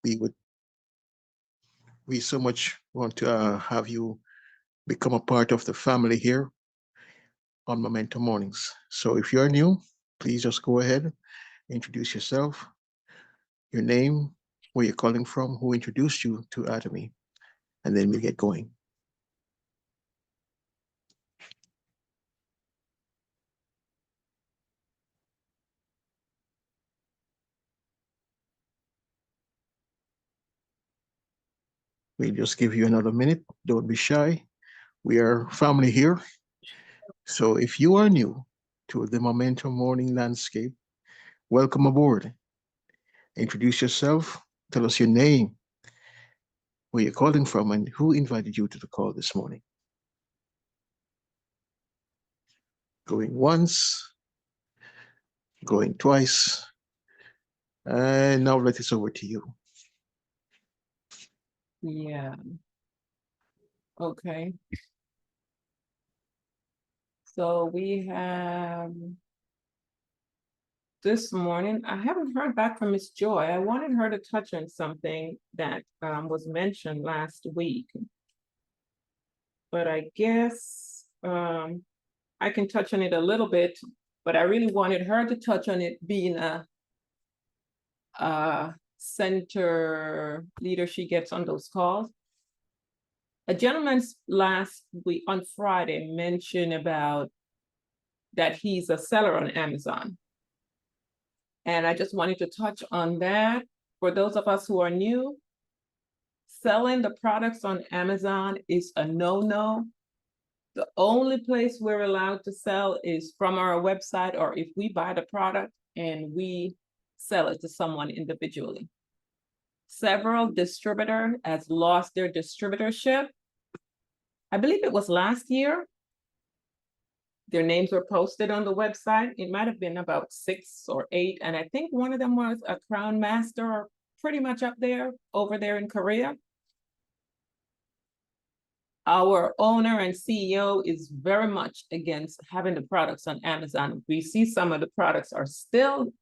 we would we so much want to have you become a part of the family here on Momentum Mornings. So if you're new, please just go ahead, introduce yourself, your name, where you're calling from, who introduced you to Atomy, and then we'll get going. We'll just give you another minute. Don't be shy. We are family here. So if you are new to the Momentum Morning landscape, welcome aboard. Introduce yourself. Tell us your name, where you're calling from, and who invited you to the call this morning. Going once, going twice, and now let it over to you. Yeah. Okay. So we have this morning, I haven't heard back from Miss Joy. I wanted her to touch on something that was mentioned last week. But I guess I can touch on it a little bit, but I really wanted her to touch on it being a center leader she gets on those calls. A gentleman last week on Friday mentioned about that he's a seller on Amazon. And I just wanted to touch on that. For those of us who are new, selling the products on Amazon is a no-no. The only place we're allowed to sell is from our website, or if we buy the product and we sell it to someone individually. Several distributors has lost their distributorship. I believe it was last year. Their names were posted on the website. It might have been about 6 or 8. And I think one of them was a Crown Master, pretty much up there, over there in Korea. Our owner and CEO is very much against having the products on Amazon. We see some of the products are still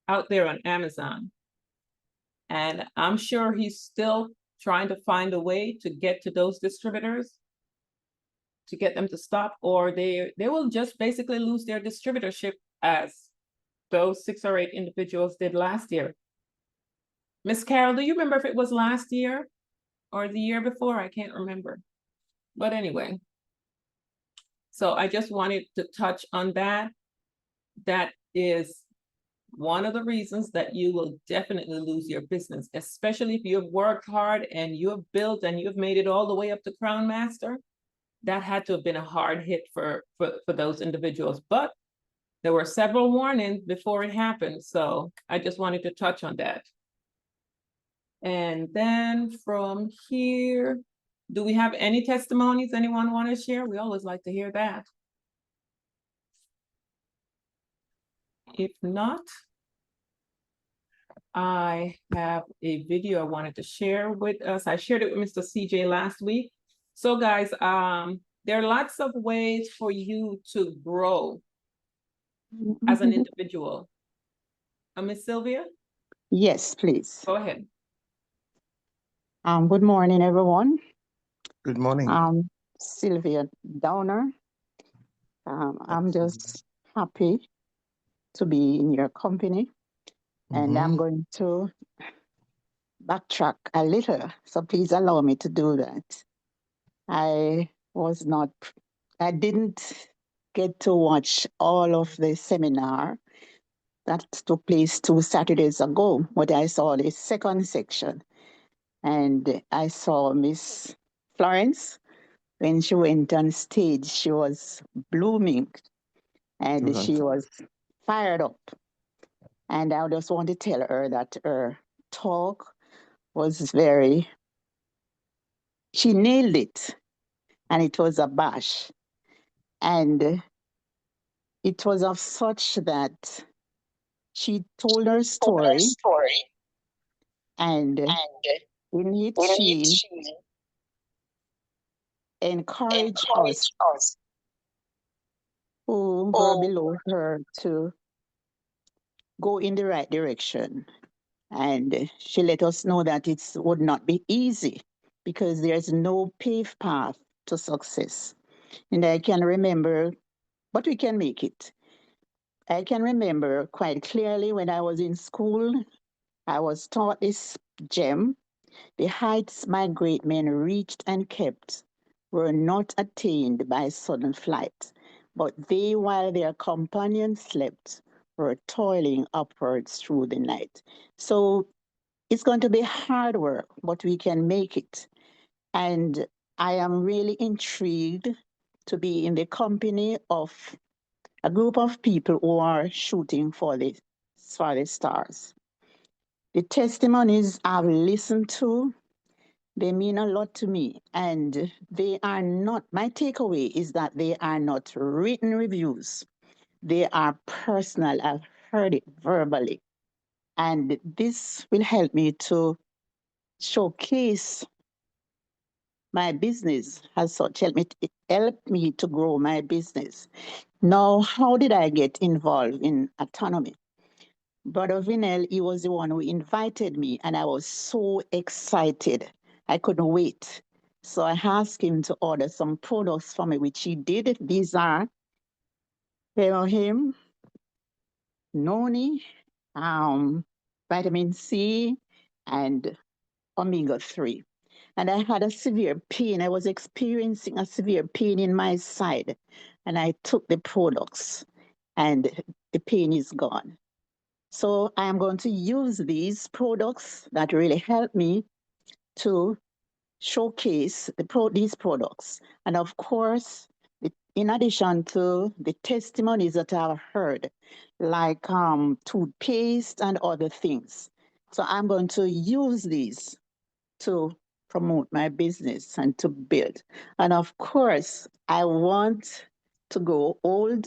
out there on Amazon. And I'm sure he's still trying to find a way to get to those distributors to get them to stop, or they will just basically lose their distributorship as those 6 or 8 individuals did last year. Miss Carol, do you remember if it was last year or the year before? I can't remember. But anyway, so I just wanted to touch on that. That is one of the reasons that you will definitely lose your business, especially if you have worked hard and you have built and you've made it all the way up to Crown Master. That had to have been a hard hit for those individuals. But there were several warnings before it happened. So I just wanted to touch on that. And then from here, do we have any testimonies anyone want to share? We always like to hear that. If not, I have a video I wanted to share with us. I shared it with Mr. CJ last week. So guys, there are lots of ways for you to grow as an individual. Miss Sylvia? Yes, please. Go ahead. Good morning, everyone. Good morning. Sylvia Downer. I'm just happy to be in your company, and I'm going to backtrack a little. So please allow me to do that. I didn't get to watch all of the seminar that took place 2 Saturdays ago, but I saw the second section. And I saw Miss Florence. When she went on stage, she was blooming and she was fired up. And I just want to tell her that her talk was she nailed it. And it was a bash. And it was of such that she told her story. And in it, she encouraged us who were below her to go in the right direction. And she let us know that it would not be easy because there's no paved path to success. And I can remember, but we can make it. I can remember quite clearly when I was in school, I was taught this gem: the heights my great men reached and kept were not attained by sudden flight, but they, while their companions slept, were toiling upwards through the night. So it's going to be hard work, but we can make it. And I am really intrigued to be in the company of a group of people who are shooting for the stars. The testimonies I've listened to, they mean a lot to me. And they are not, my takeaway is that they are not written reviews. They are personal. I've heard it verbally. And this will help me to showcase my business as such. It helped me to grow my business. Now, how did I get involved in Atomy? Brother Vinel, he was the one who invited me, and I was so excited. I couldn't wait. So I asked him to order some products for me, which he did. These are him, noni, vitamin C, and omega-3. And I had a severe pain. I was experiencing a severe pain in my side. And I took the products, and the pain is gone. So I am going to use these products that really help me to showcase these products. And of course, in addition to the testimonies that I've heard, like toothpaste and other things. So I'm going to use these to promote my business and to build. And of course, I want to grow old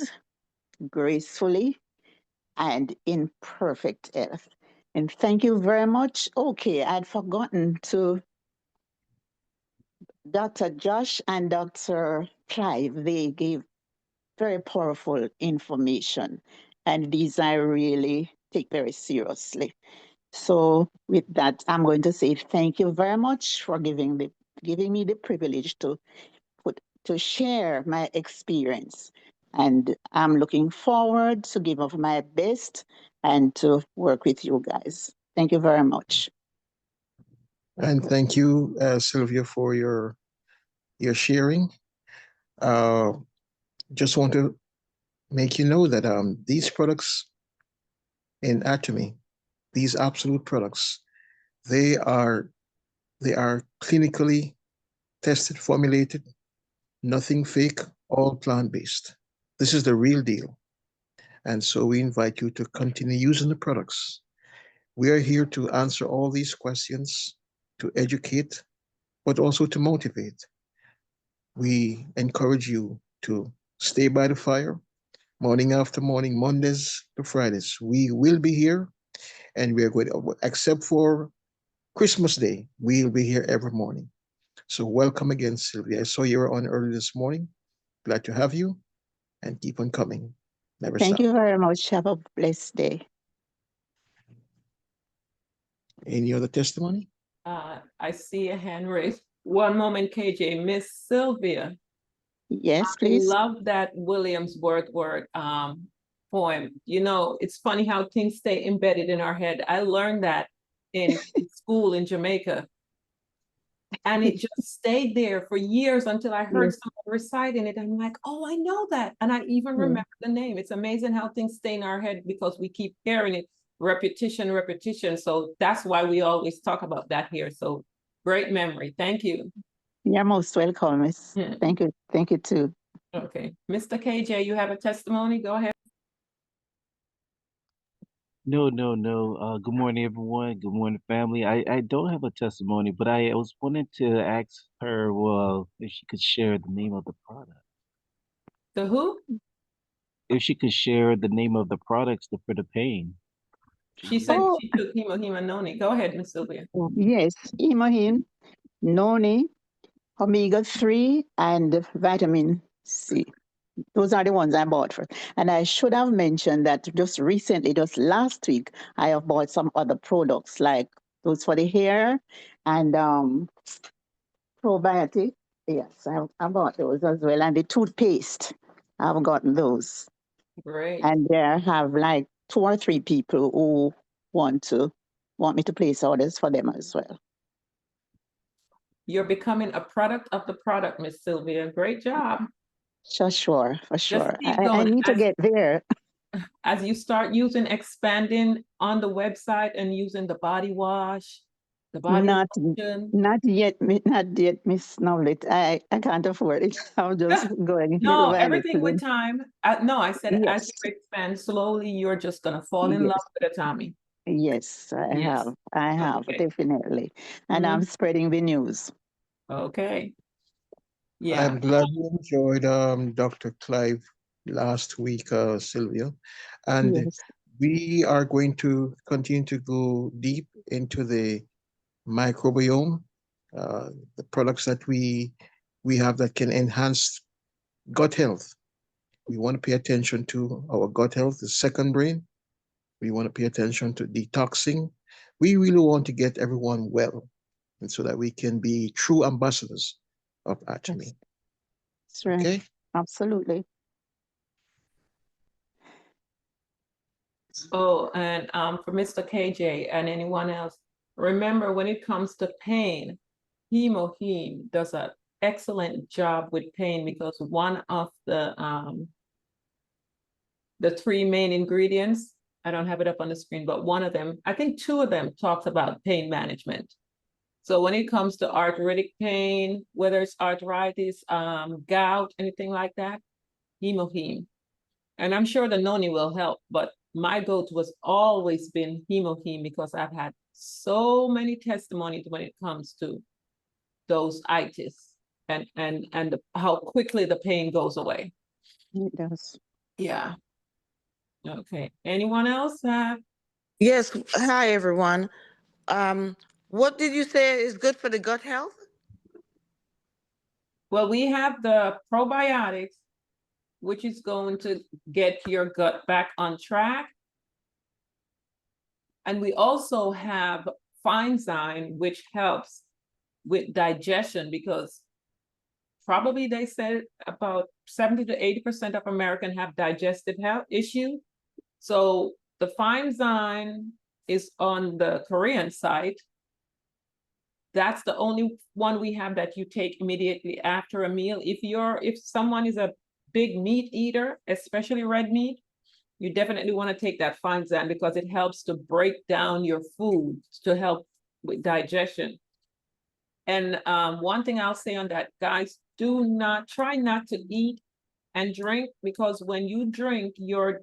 gracefully and in perfect health. And thank you very much. Okay, I'd forgotten to Dr. Josh and Dr. Clive. They gave very powerful information, and these I really take very seriously. So with that, I'm going to say thank you very much for giving me the privilege to share my experience. And I'm looking forward to give of my best and to work with you guys. Thank you very much. And thank you, Sylvia, for your sharing. Uh, just want to make you know that these products in Atomy, these absolute products, they are they are clinically tested, formulated, nothing fake, all plant-based. This is the real deal. And so we invite you to continue using the products. We are here to answer all these questions, to educate, but also to motivate. We encourage you to stay by the fire, morning after morning, Mondays to Fridays. We will be here, and we are going to, except for Christmas Day, we'll be here every morning. So welcome again, Sylvia. I saw you were on early this morning. Glad to have you, and keep on coming. Never Thank stop. you very much. Have a blessed day. Any other testimony? I see a hand raised. One moment, KJ. Miss Sylvia. Yes, please. Love that Williamsworth word poem. You know, it's funny how things stay embedded in our head. I learned that in school in Jamaica. And it just stayed there for years until I heard Yes. someone reciting it. I'm like, oh, I know that. And I even Yeah. remember the name. It's amazing how things stay in our head because we keep hearing it, repetition, repetition. So that's why we always talk about that here. So great memory. Thank you. You're most welcome, Miss. Yeah. Thank you. Thank you too. Okay. Mr. KJ, you have a testimony? Go ahead. No, no, no. Good morning, everyone. Good morning, family. I don't have a testimony, but I was wanting to ask her, well, if she could share the name of the product. The who? If she could share the name of the products for the pain. She said Oh, she took hemohimanoni. Go ahead, Miss Sylvia. yes. Imohin, noni, omega-3, and vitamin C. Those are the ones I bought first. And I should have mentioned that just recently, just last week, I have bought some other products like those for the hair and probiotic. Yes, I bought those as well. And the toothpaste, I've gotten those. Great. And there have like 2 or 3 people who want me to place orders for them as well. You're becoming a product of the product, Miss Sylvia. Great job. Sure, for Just sure. keep I going. need to get there. As you start expanding on the website and using the body wash, the body Not lotion. not yet, Miss Knowledge. I can't afford it. I'm just going little No, by everything with little. time. No, I said as Yes, you expand slowly, you're just gonna fall in love yes, with Atomy. yes, Yes. I have, Okay. definitely. And I'm Mhm. spreading the news. Okay. Yeah. I'm glad you enjoyed Dr. Clive last week, Sylvia. And Yes, we are going to continue to go deep into the microbiome, the products that we have that can enhance gut health. We want to pay attention to our gut health, the second brain. We want to pay attention to detoxing. We really want to get everyone well, and so that we can be true ambassadors of that's, Atomy. that's right. Okay? Absolutely. Oh, and for Mr. KJ and anyone else, remember when it comes to pain, Hemoheme does an excellent job with pain because one of the 3 main ingredients, I don't have it up on the screen, but one of them, I think 2 of them talks about pain management. So when it comes to arthritic pain, whether it's arthritis, gout, anything like that, Hemoheme. And I'm sure the noni will help, but my go-to has always been Hemoheme because I've had so many testimonies when it comes to those itis and how quickly the pain goes away. It does. Yeah. Okay. Anyone else? Yes. Hi, everyone. What did you say is good for the gut health? Well, we have the probiotics, which is going to get your gut back on track. And we also have Feinzyme, which helps with digestion because probably they said about 70 to 80% of Americans have digestive health issue. So the Feinzyme is on the Korean site. That's the only one we have that you take immediately after a meal. If someone is a big meat eater, especially red meat, you definitely want to take that Feinzyme because it helps to break down your food to help with digestion. And one thing I'll say on that, guys, try not to eat and drink because when you drink, you're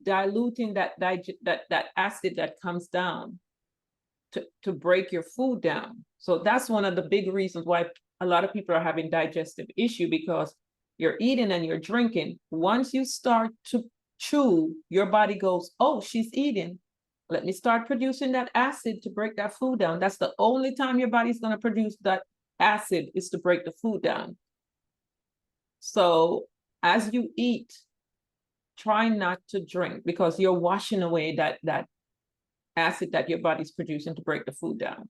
diluting that acid that comes down to break your food down. So that's one of the big reasons why a lot of people are having digestive issue because you're eating and you're drinking. Once you start to chew, your body goes, oh, she's eating. Let me start producing that acid to break that food down. That's the only time your body's going to produce that acid is to break the food down. So as you eat, try not to drink because you're washing away that acid that your body's producing to break the food down.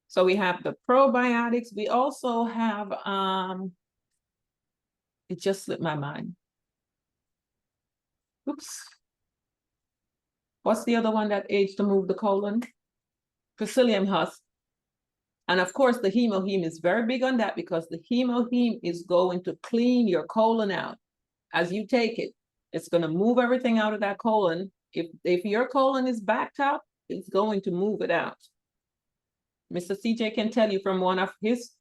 So we have the probiotics. We also have, it just slipped my mind. Oops. What's the other one that aids to move the colon? Psyllium husk. And of course, the Hemoheme is very big on that because the Hemoheme is going to clean your colon out. As you take it, it's going to move everything out of that colon. If your colon is backed up, it's going to move it out. Mr. CJ can tell you from one of his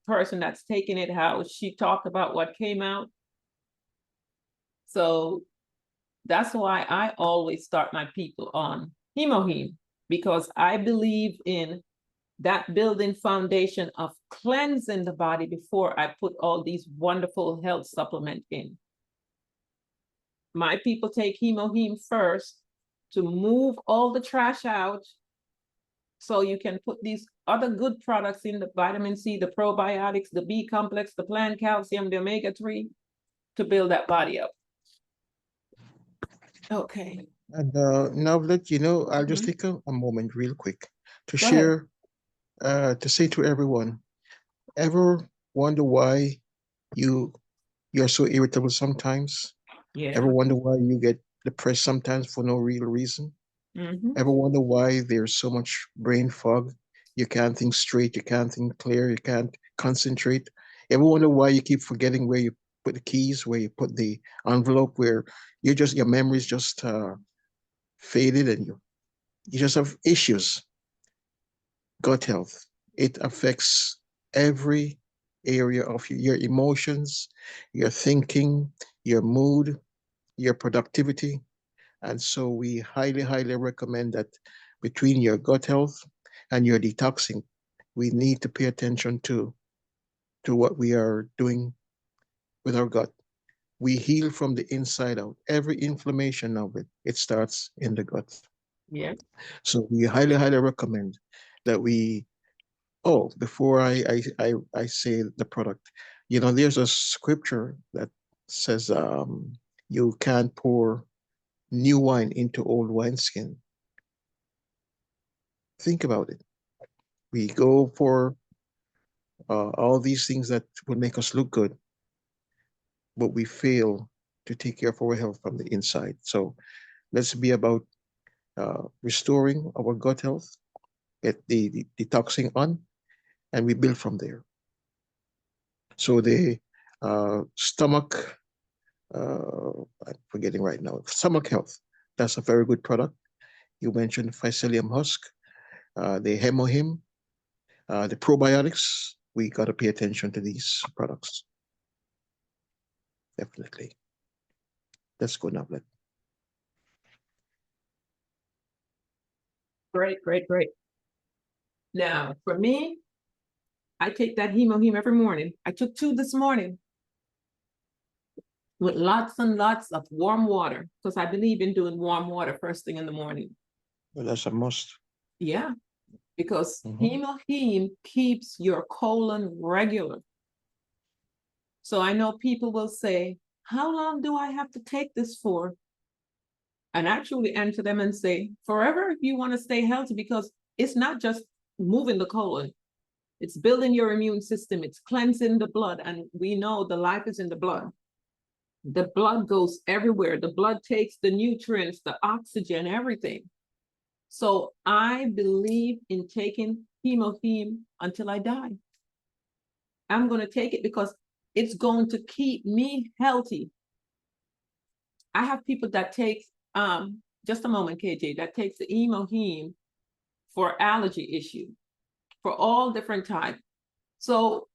person that's taking it how she talked about what came out. So that's why I always start my people on Hemoheme because I believe in that building foundation of cleansing the body before I put all these wonderful health supplements in. My people take Hemoheme first to move all the trash out So you can put these other good products in, the vitamin C, the probiotics, the B complex, the plant calcium, the omega-3 to build that body up. Okay. And now let you know, I'll just Mhm. take a moment real quick to Go ahead. share, to say to everyone, ever wonder why you you're so irritable sometimes? Yeah. Ever wonder why you get depressed sometimes for no real reason? Mhm. Ever wonder why there's so much brain fog? You can't think straight, you can't think clear, you can't concentrate. Ever wonder why you keep forgetting where you put the keys, where you put the envelope, where your memory's just faded and you just have issues? Gut health. It affects every area of your emotions, your thinking, your mood, your productivity. And so we highly, highly recommend that between your gut health and your detoxing, we need to pay attention to what we are doing with our gut. We heal from the inside out. Every inflammation of it, it starts in the gut. Yeah. So we highly, highly recommend that we. Oh, before I say the product, there's a scripture that says you can't pour new wine into old wineskin. Think about it. We go for all these things that will make us look good, but we fail to take care of our health from the inside. So let's be about restoring our gut health, get the detoxing on, and we build from there. So the stomach, I'm forgetting right now, stomach health, that's a very good product. You mentioned Phycelium husk, the hemohim, the probiotics. We got to pay attention to these products. Definitely. Let's go now. Great, great, great. Now, for me, I take that hemoheme every morning. I took 2 this morning with lots and lots of warm water because I believe in doing warm water first thing in the morning. Well, that's a must. Yeah, because Mhm. hemoheme keeps your colon regular. So I know people will say, how long do I have to take this for? And actually answer them and say, forever if you want to stay healthy, because it's not just moving the colon, it's building your immune system, it's cleansing the blood. And we know the life is in the blood. The blood goes everywhere. The blood takes the nutrients, the oxygen, everything. So I believe in taking hemoheme until I die. I'm going to take it because it's going to keep me healthy. I have people that take, just a moment, KJ, that takes the hemoheme for allergy issue, for all different types. So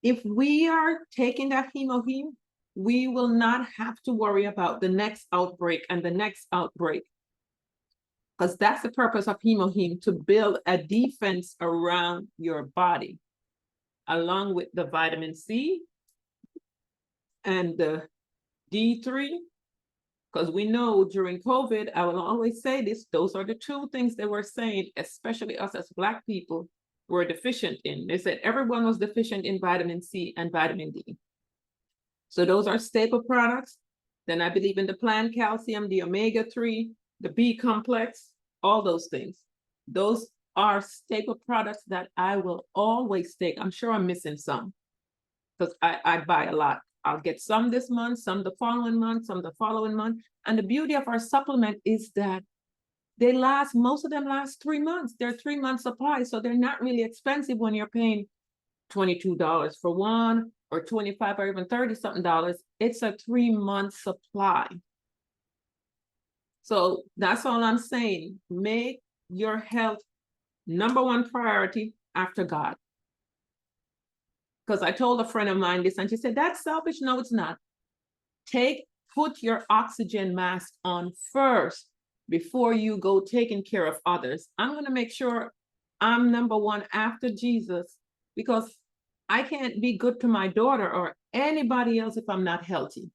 if we are taking that hemoheme, we will not have to worry about the next outbreak and the next outbreak. Because that's the purpose of hemoheme, to build a defense around your body, along with the vitamin C and the D3. Because we know during COVID, I will always say this, those are the 2 things they were saying, especially us as Black people were deficient in. They said everyone was deficient in vitamin C and vitamin D. So those are staple products. Then I believe in the plant calcium, the omega-3, the B complex, all those things. Those are staple products that I will always take. I'm sure I'm missing some because I buy a lot. I'll get some this month, some the following month, some the following month. And the beauty of our supplement is that they last, most of them last 3 months. They're 3 months supply. So they're not really expensive when you're paying $22 for one or 25 or even 30 something dollars. It's a 3-month supply. So that's all I'm saying. Make your health #1 priority after God. Because I told a friend of mine this and she said, that's selfish. No, it's not. Put your oxygen mask on first before you go taking care of others. I'm going to make sure I'm #1 after Jesus, because I can't be good to my daughter or anybody else if I'm not healthy.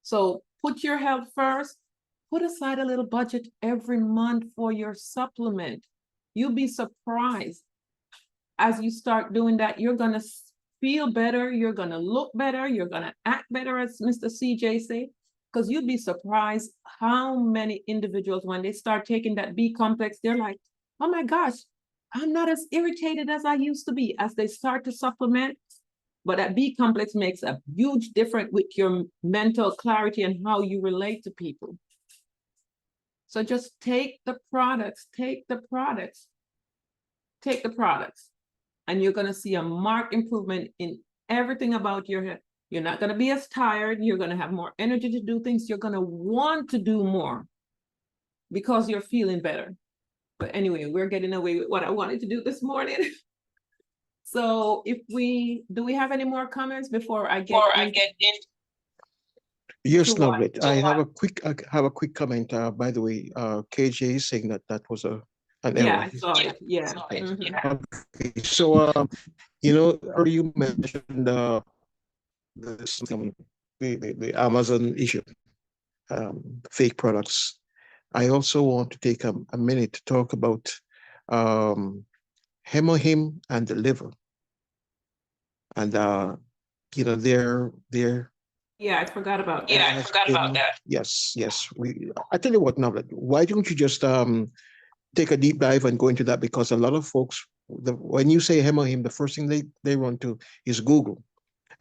So put your health first. put aside a little budget every month for your supplement. You'll be surprised. As you start doing that, you're gonna feel better, you're gonna look better, you're gonna act better, as Mr. CJ say, because you'd be surprised how many individuals, when they start taking that B complex, they're like, oh my gosh, I'm not as irritated as I used to be, as they start to supplement. But that B complex makes a huge difference with your mental clarity and how you relate to people. So just take the products, and you're going to see a marked improvement in everything about your head. You're not going to be as tired. You're going to have more energy to do things. You're going to want to do more because you're feeling better. But anyway, we're getting away with what I wanted to do this morning. So do we have any more comments before I get in? Yes, Noblet. I have a quick comment. By the way, KJ is saying that was an Yeah, error. I saw it. Yeah. Mhm. Okay. So, earlier you mentioned the Amazon issue, fake products. I also want to take a minute to talk about hemohim and the liver. And they're Yeah, I forgot about that. Yes. I tell you what, now, why don't you just take a deep dive and go into that? Because a lot of folks, when you say hemohim, the first thing they run to is Google,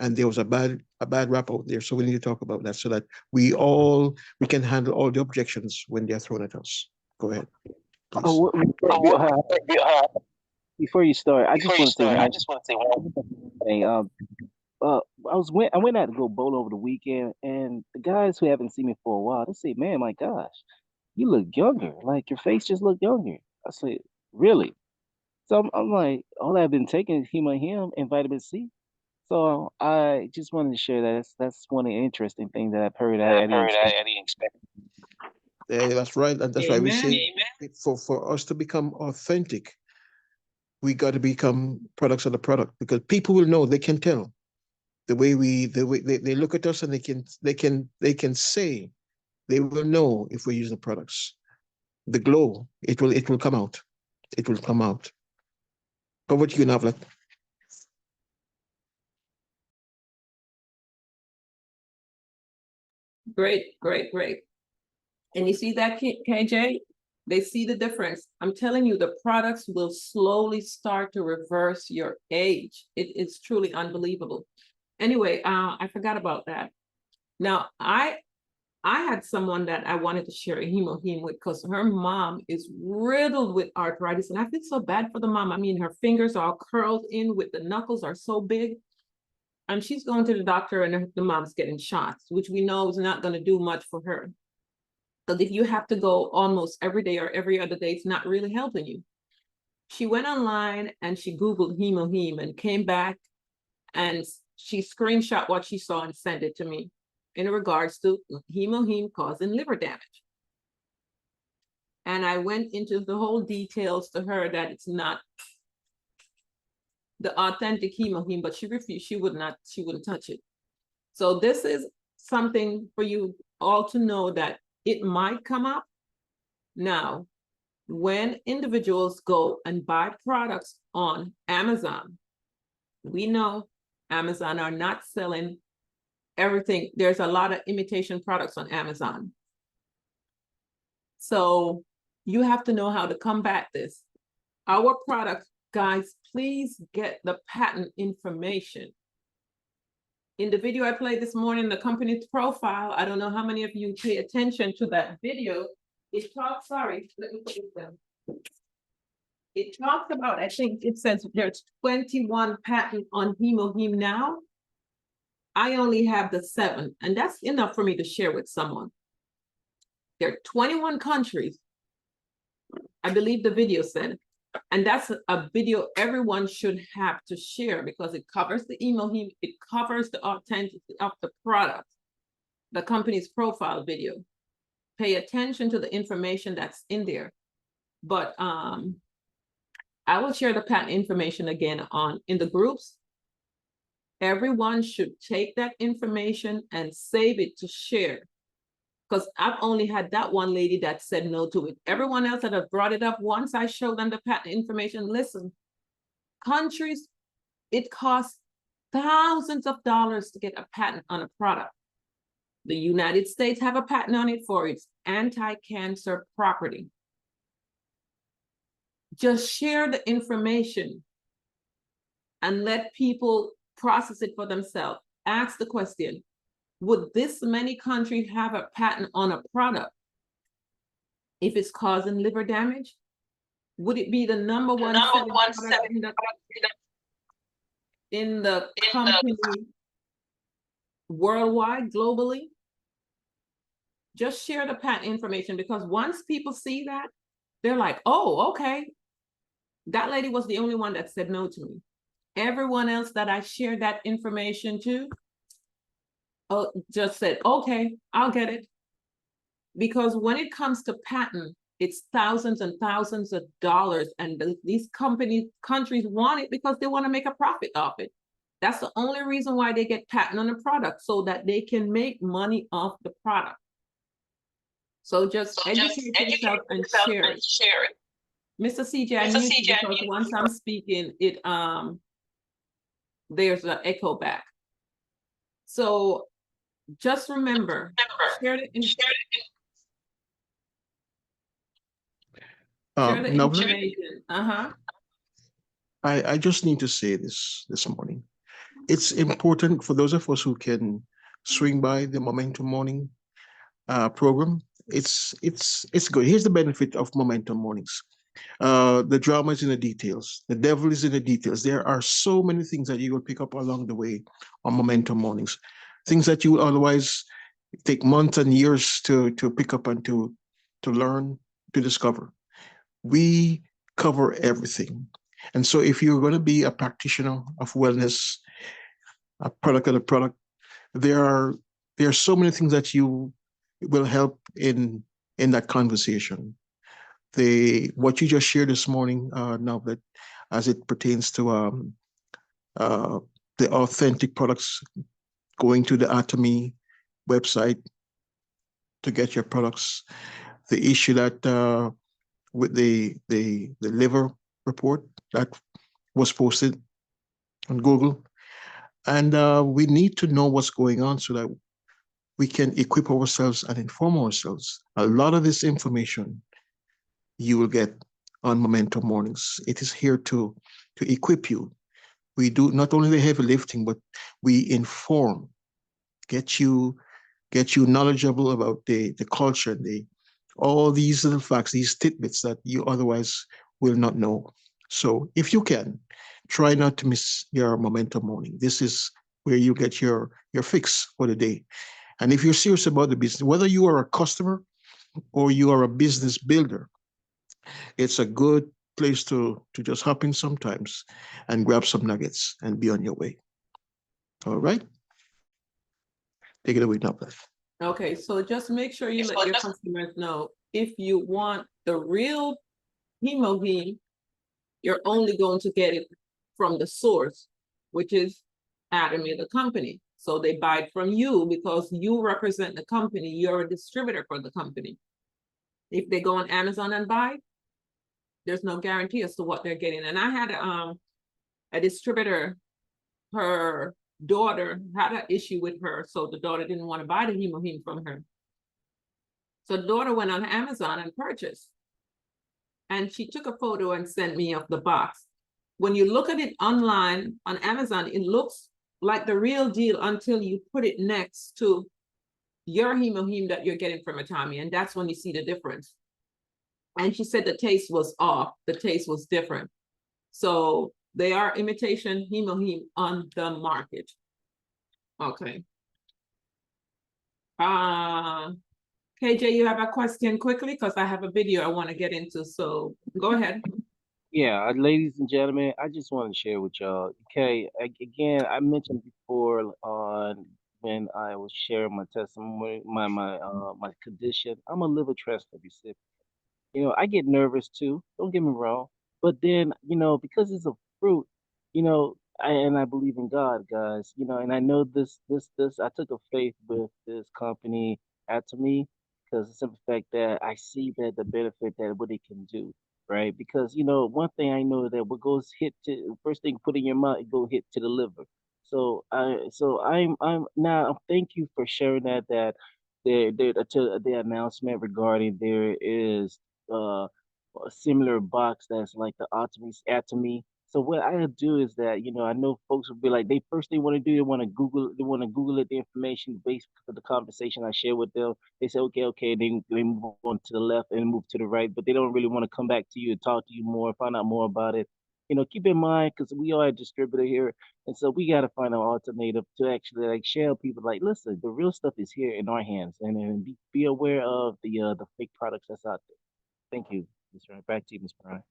and there was a bad rap out there. So we need to talk about that so that we can handle all the objections when they're thrown at us. Go ahead. Oh, before you start, I just want to say one thing. I went out to go bowl over the weekend, and the guys who haven't seen me for a while, they say, "Man, my gosh, you look younger. Like your face just looked younger." I said, "Really?" So I'm like, all I've been taking is him and vitamin C. So I just wanted to share that. That's one of the interesting things that I've heard. I didn't expect. Yeah, that's right. And that's why we Amen. say for us to become authentic, we got to become products of the product, because people will know, they can tell the way they look at us, and they can say, they will know if we're using products. The glow, it will come out. It will come out. Over to you, Navlat. Great. And you see that, KJ? They see the difference. I'm telling you, the products will slowly start to reverse your age. It is truly unbelievable. Anyway, I forgot about that. Now, I had someone that I wanted to share a hemoheme with, because her mom is riddled with arthritis, and I feel so bad for the mom. I mean, her fingers are all curled in, with the knuckles are so big. And she's going to the doctor, and the mom's getting shots, which we know is not going to do much for her. Because if you have to go almost every day or every other day, it's not really helping you. She went online and she Googled hemoheme and came back, and she screenshot what she saw and sent it to me in regards to hemoheme causing liver damage. And I went into the whole details to her that it's not the authentic hemoheme, but she refused. She wouldn't touch it. So this is something for you all to know, that it might come up. Now, when individuals go and buy products on Amazon, we know Amazon are not selling everything. There's a lot of imitation products on Amazon. So you have to know how to combat this. Our products, guys, please get the patent information. In the video I played this morning, the company's profile, I don't know how many of you pay attention to that video. It talks, sorry, let me put this down. It talks about, I think it says there's 21 patents on hemoheme now. I only have the 7, and that's enough for me to share with someone. There are 21 countries, I believe the video said, and that's a video everyone should have to share, because it covers the hemoheme, it covers the authenticity of the product, the company's profile video. Pay attention to the information that's in there. But I will share the patent information again in the groups. Everyone should take that information and save it to share, because I've only had that one lady that said no to it. Everyone else that have brought it up, once I showed them the patent information, listen, countries, it costs thousands of dollars to get a patent on a product. The United States have a patent on it for its anti-cancer property. Just share the information and let people process it for themselves. Ask the question, would this many countries have a patent on a product if it's causing liver damage? Would it be the number one selling product in the company worldwide, globally? Just share the patent information, because once people see that, they're like, oh, okay. That lady was the only one that said no to me. Everyone else that I shared that information to, just said, okay, I'll get it. Because when it comes to patent, it's thousands and thousands of dollars, and these countries want it because they want to make a profit off it. That's the only reason why they get patent on a product, so that they can make money off the product. So just educate yourself and share it. Mr. CJ, I mute you because once I'm speaking, there's an echo back. So just remember, share the information. I just need to say this morning. It's important for those of us who can swing by the Momentum Morning program. It's good. Here's the benefit of Momentum Mornings. The drama is in the details. The devil is in the details. There are so many things that you will pick up along the way on Momentum Mornings. Things that you will otherwise take months and years to pick up and to learn, to discover. We cover everything. And so if you're going to be a practitioner of wellness, a product of the product, there are so many things that you will help in that conversation. What you just shared this morning, now that as it pertains to the authentic products, going to the Atomy website to get your products, the issue that with the liver report that was posted on Google, and we need to know what's going on so that we can equip ourselves and inform ourselves. A lot of this information you will get on Momentum Mornings. It is here to equip you. We do not only the heavy lifting, but we inform, get you knowledgeable about the culture, all these little facts, these tidbits that you otherwise will not know. So if you can, try not to miss your Momentum Morning. This is where you get your fix for the day. And if you're serious about the business, whether you are a customer or you are a business builder, it's a good place to just hop in sometimes and grab some nuggets and be on your way. All right? Take it away now, Beth. Okay, so just make sure you let your customers know, if you want the real hemoglobin, you're only going to get it from the source, which is Atomy, the company. So they buy it from you because you represent the company. You're a distributor for the company. If they go on Amazon and buy, there's no guarantee as to what they're getting. And I had a distributor, her daughter had an issue with her, so the daughter didn't want to buy the hemoglobin from her. So the daughter went on Amazon and purchased. And she took a photo and sent me of the box. When you look at it online on Amazon, it looks like the real deal until you put it next to your hemoglobin that you're getting from Atomy, and that's when you see the difference. And she said the taste was off, the taste was different. So they are imitation hemoglobin on the market. Okay. KJ, you have a question quickly, because I have a video I want to get into, so go ahead. Yeah, ladies and gentlemen, I just want to share with y'all. Okay, again, I mentioned before on when I was sharing my testimony, my condition. I'm a liver transplant recipient. I get nervous too. Don't get me wrong, but then because it's a fruit, and I believe in God, guys. And I know this. I took a faith with this company, Atomy. because the simple fact that I see that the benefit that what it can do, right? Because you know, one thing I know that what goes hit to first thing put in your mouth, it go hit to the liver. I'm now thank you for sharing that the announcement regarding there is a similar box that's like the Atomy. So what I do is that, you know, I know folks will be like, they first they want to do, they want to Google it, the information based on the conversation I share with them. They say, okay, they move on to the left and move to the right, but they don't really want to come back to you and talk to you more, find out more about it. You know, keep in mind, because we are a distributor here, and so we got to find an alternative to actually like share people like, listen, the real stuff is here in our hands, and be aware of the fake products that's out there. Thank you, Mr. Ryan. Back to you, Ms. Brian.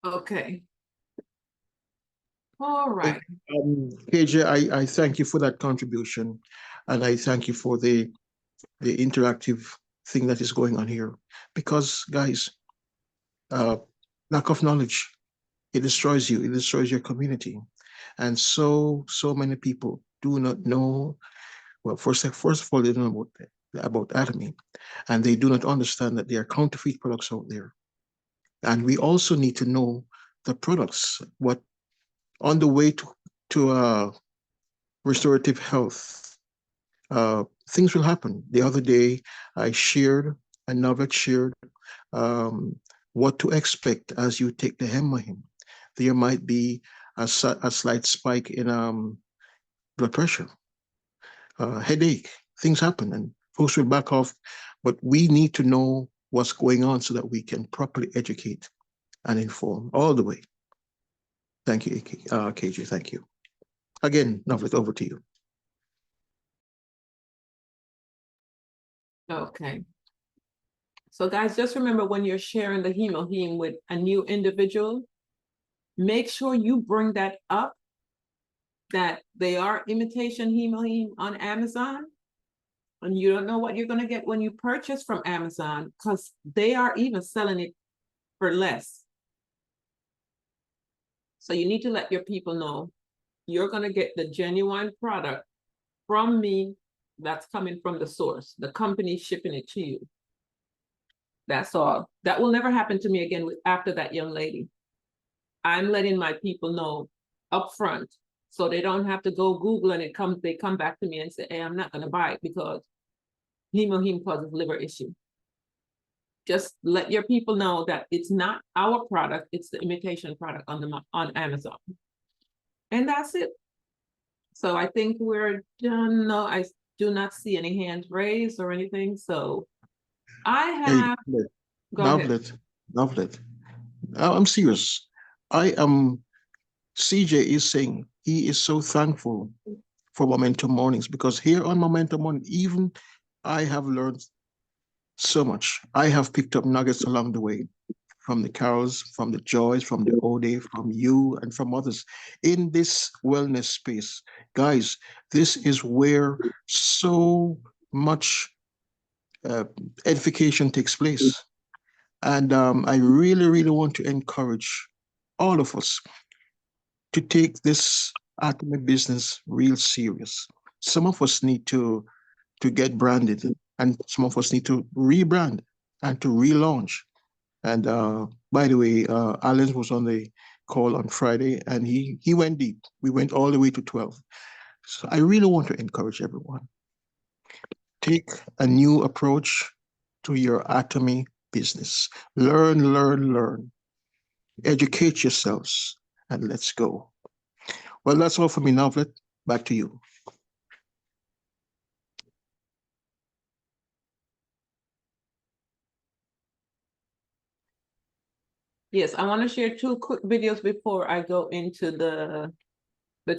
Okay. All right. KJ, I thank you for that contribution, and I thank you for the interactive thing that is going on here. Because, guys, lack of knowledge, it destroys you, it destroys your community. And so many people do not know. Well, first of all, they don't know about Atomy, and they do not understand that there are counterfeit products out there. And we also need to know the products, what on the way to restorative health, things will happen. The other day, Novet shared um, what to expect as you take the hemahim. There might be a slight spike in blood pressure, headache. Things happen, and folks will back off. But we need to know what's going on so that we can properly educate and inform all the way. Thank you, KJ. Thank you. Again, Novet, over to you. Okay. So guys, just remember when you're sharing the hemoheme with a new individual, make sure you bring that up, that they are imitation hemoheme on Amazon, and you don't know what you're going to get when you purchase from Amazon, because they are even selling it for less. So you need to let your people know you're going to get the genuine product from me that's coming from the source, the company shipping it to you. That's all. That will never happen to me again after that young lady. I'm letting my people know up front, so they don't have to go Google and they come back to me and say, hey, I'm not going to buy it because hemoheme causes liver issue. Just let your people know that it's not our product, it's the imitation product on Amazon. And that's it. So I think we're done. No, I do not see any hands raised or anything. So I have, Hey, go ahead. Novelet. I'm serious. CJ is saying he is so thankful for Momentum Mornings, because here on Momentum Morning, even I have learned so much. I have picked up nuggets along the way from the Carols, from the Joys, from the Ode, from you, and from others in this wellness space. Guys, this is where so much edification takes place. And I really, really want to encourage all of us to take this Atomy business real serious. Some of us need to get branded, and some of us need to rebrand and to relaunch. And by the way, Alan was on the call on Friday, and he went deep. We went all the way to 12. So I really want to encourage everyone. Take a new approach to your Atomy business. Learn, learn, learn. Educate yourselves, and let's go. Well, that's all for me, Novlet. Back to you. Yes, I want to share 2 quick videos before I go into the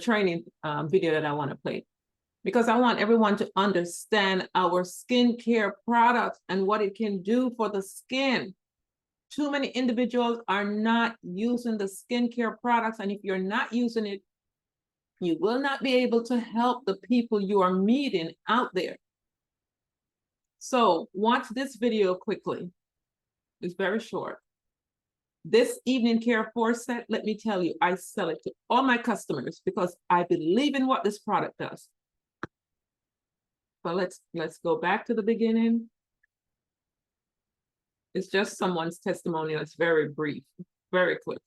training video that I want to play, because I want everyone to understand our skincare products and what it can do for the skin. Too many individuals are not using the skincare products, and if you're not using it, you will not be able to help the people you are meeting out there. So watch this video quickly. It's very short. This evening care 4 set, let me tell you, I sell it to all my customers because I believe in what this product does. But let's go back to the beginning. It's just someone's testimonial. It's very brief, very quick.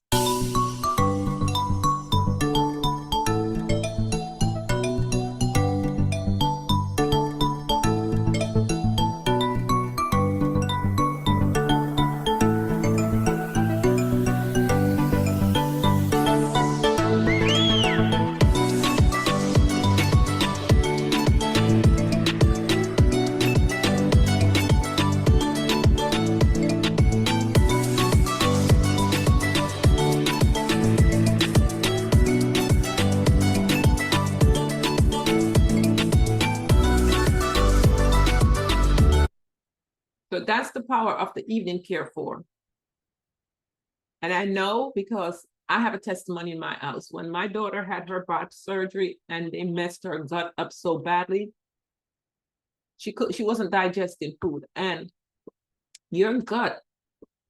So that's the power of the evening care for. And I know because I have a testimony in my house. When my daughter had her botched surgery and they messed her gut up so badly, she wasn't digesting food. And your gut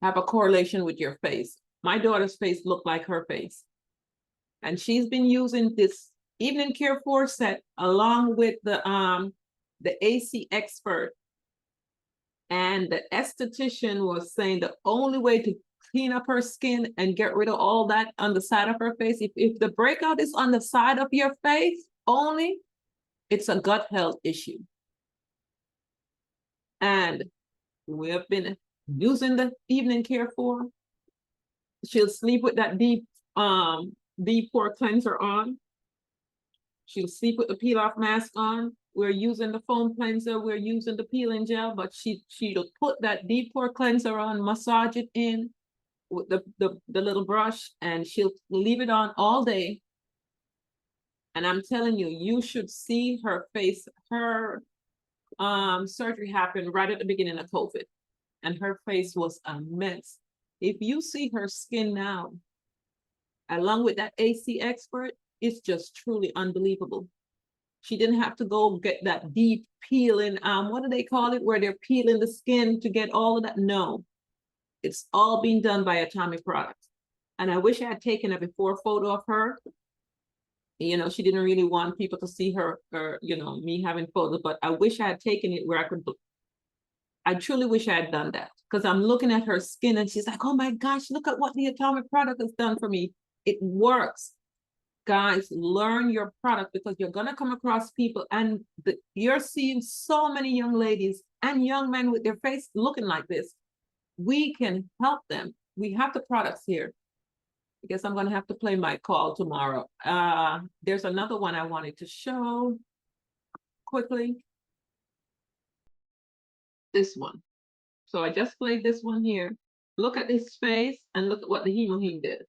have a correlation with your face. My daughter's face looked like her face. And she's been using this evening care for set along with the AC expert. And the esthetician was saying the only way to clean up her skin and get rid of all that on the side of her face, if the breakout is on the side of your face only, it's a gut health issue. And we have been using the evening care for. She'll sleep with that deep pore cleanser on. She'll sleep with the peel off mask on. We're using the foam cleanser, we're using the peeling gel, but she'll put that deep pore cleanser on, massage it in with the little brush, and she'll leave it on all day. And I'm telling you, you should see her face. Her surgery happened right at the beginning of COVID, and her face was a mess. If you see her skin now, along with that AC expert, it's just truly unbelievable. She didn't have to go get that deep peeling, what do they call it, where they're peeling the skin to get all of that? No, it's all being done by Atomy products. And I wish I had taken a before photo of her. You know, she didn't really want people to see her, or, you know, me having photos, but I wish I had taken it where I could. I truly wish I had done that, because I'm looking at her skin and she's like, oh my gosh, look at what the Atomy product has done for me. It works. Guys, learn your product, because you're going to come across people and you're seeing so many young ladies and young men with their face looking like this. We can help them. We have the products here. I guess I'm going to have to play my call tomorrow. There's another one I wanted to show quickly. This one. So I just played this one here. Look at this face and look at what the hemoheme did.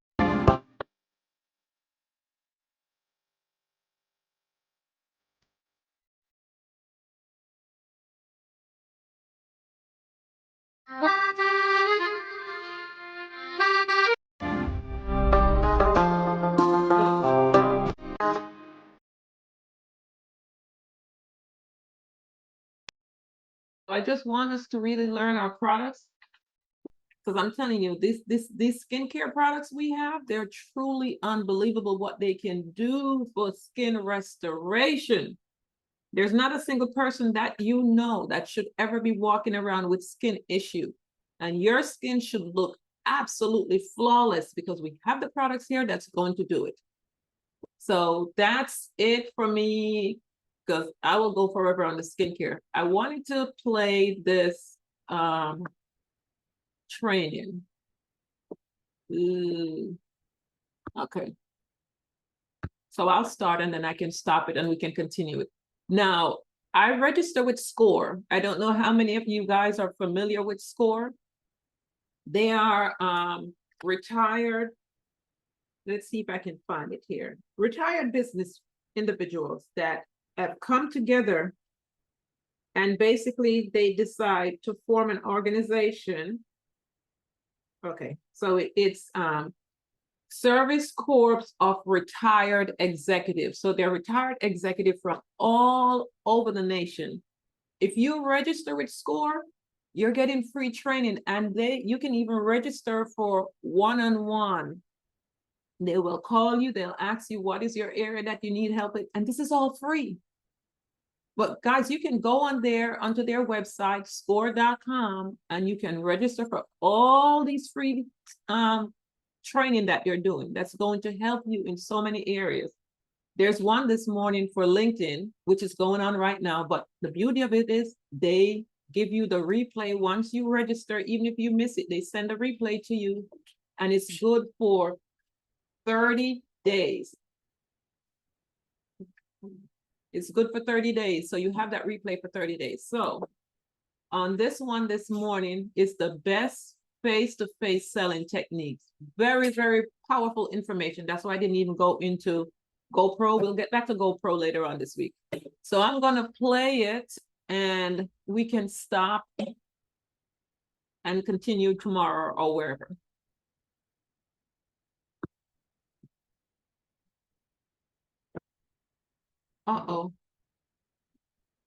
I just want us to really learn our products, because I'm telling you, these skincare products we have, they're truly unbelievable what they can do for skin restoration. There's not a single person that you know that should ever be walking around with skin issue. And your skin should look absolutely flawless, because we have the products here that's going to do it. So that's it for me, because I will go forever on the skincare. I wanted to play this training. Okay. So I'll start and then I can stop it and we can continue it. Now, I register with SCORE. I don't know how many of you guys are familiar with SCORE. They are retired. Let's see if I can find it here. Retired business individuals that have come together, and basically they decide to form an organization. Okay, so it's Service Corps of Retired Executives. So they're retired executives from all over the nation. If you register with SCORE, you're getting free training, and you can even register for one-on-one. They will call you, they'll ask you what is your area that you need help with, and this is all free. But guys, you can go on there onto their website, score.com, and you can register for all these free training that you're doing. That's going to help you in so many areas. There's one this morning for LinkedIn, which is going on right now. But the beauty of it is they give you the replay once you register. Even if you miss it, they send a replay to you, and it's good for 30 days. It's good for 30 days. So you have that replay for 30 days. So on this one this morning is the best face-to-face selling techniques. Very, very powerful information. That's why I didn't even go into GoPro. We'll get back to GoPro later on this week. So I'm going to play it and we can stop and continue tomorrow or wherever. Uh-oh.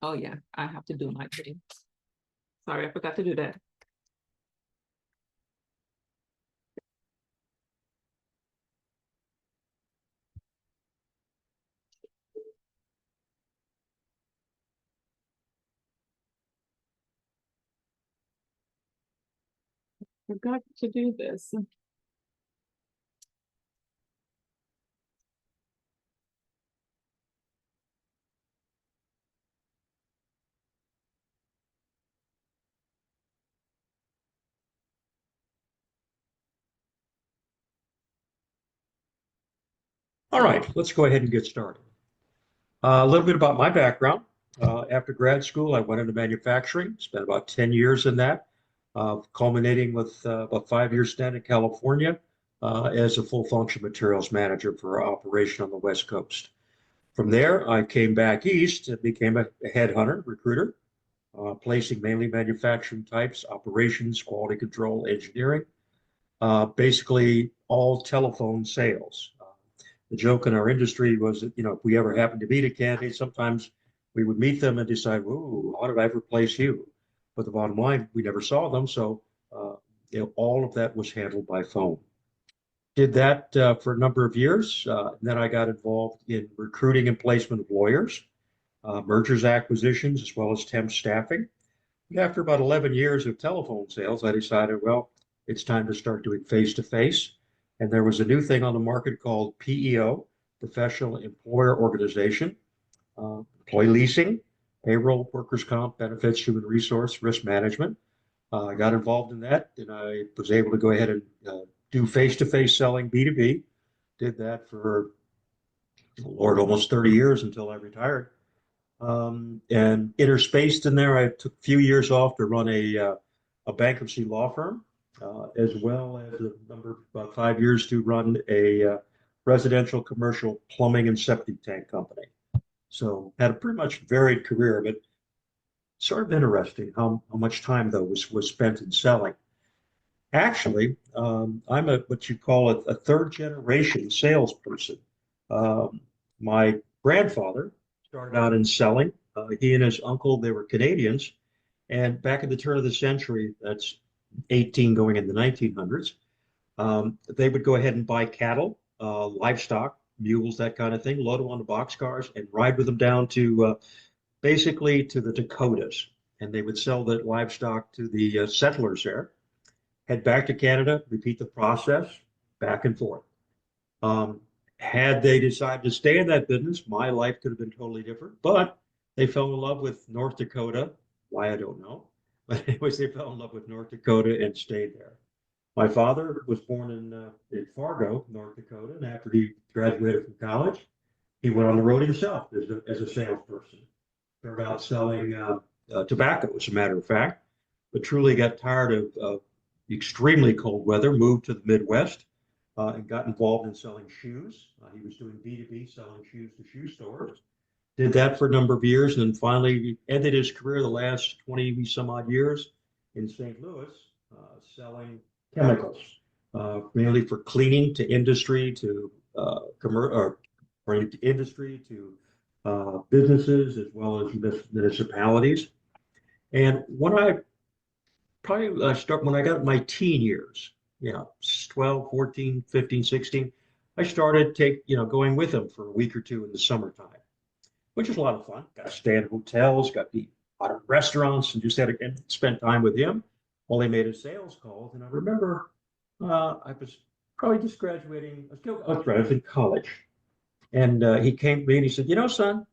Oh yeah, I have to do my thing. Sorry, I forgot to do that. Forgot to do this. All right, let's go ahead and get started. A little bit about my background. After grad school, I went into manufacturing, spent about 10 years in that, culminating with about 5 years stint in California as a full function materials manager for our operation on the West Coast. From there, I came back east and became a headhunter, recruiter, placing mainly manufacturing types, operations, quality control, engineering, basically all telephone sales. The joke in our industry was that, if we ever happened to meet a candidate, sometimes we would meet them and decide, "Ooh, how did I ever place you?" But the bottom line, we never saw them. So, all of that was handled by phone. Did that for a number of years. Then I got involved in recruiting and placement of lawyers, mergers, acquisitions, as well as temp staffing. And after about 11 years of telephone sales, I decided, well, it's time to start doing face-to-face. And there was a new thing on the market called PEO, Professional Employer Organization, employee leasing, payroll, workers' comp, benefits, human resource, risk management. I got involved in that, and I was able to go ahead and do face-to-face selling B2B. Did that for, Lord, almost 30 years until I retired. And interspaced in there, I took a few years off to run a bankruptcy law firm, as well as about 5 years to run a residential commercial plumbing and septic tank company. So had a pretty much varied career, but sort of interesting how much time though was spent in selling. Actually, I'm what you call a third generation salesperson. Um, my grandfather started out in selling. He and his uncle, they were Canadians. And back at the turn of the century, that's 18 going in the 1900s, they would go ahead and buy cattle, livestock, mules, that kind of thing, load them onto boxcars and ride with them down to basically to the Dakotas. And they would sell the livestock to the settlers there, head back to Canada, repeat the process back and forth. Um, had they decided to stay in that business, my life could have been totally different. But they fell in love with North Dakota. Why, I don't know. But anyways, they fell in love with North Dakota and stayed there. My father was born in Fargo, North Dakota, and after he graduated from college, he went on the road himself as a salesperson. Started out selling tobacco, as a matter of fact, but truly got tired of extremely cold weather, moved to the Midwest, and got involved in selling shoes. He was doing B2B, selling shoes to shoe stores. Did that for a number of years, and then finally ended his career the last 20 some odd years in St. Louis, selling chemicals, mainly for cleaning to industry, to industry to businesses as well as municipalities. And when I got my teen years, 12, 14, 15, 16, I started going with him for a week or two in the summertime. which is a lot of fun. Got to stay in hotels, got to eat a lot of restaurants, and just had to spend time with him while he made his sales calls. And I remember I was probably just graduating. I was in college, and he came to me and he said, "You know, son,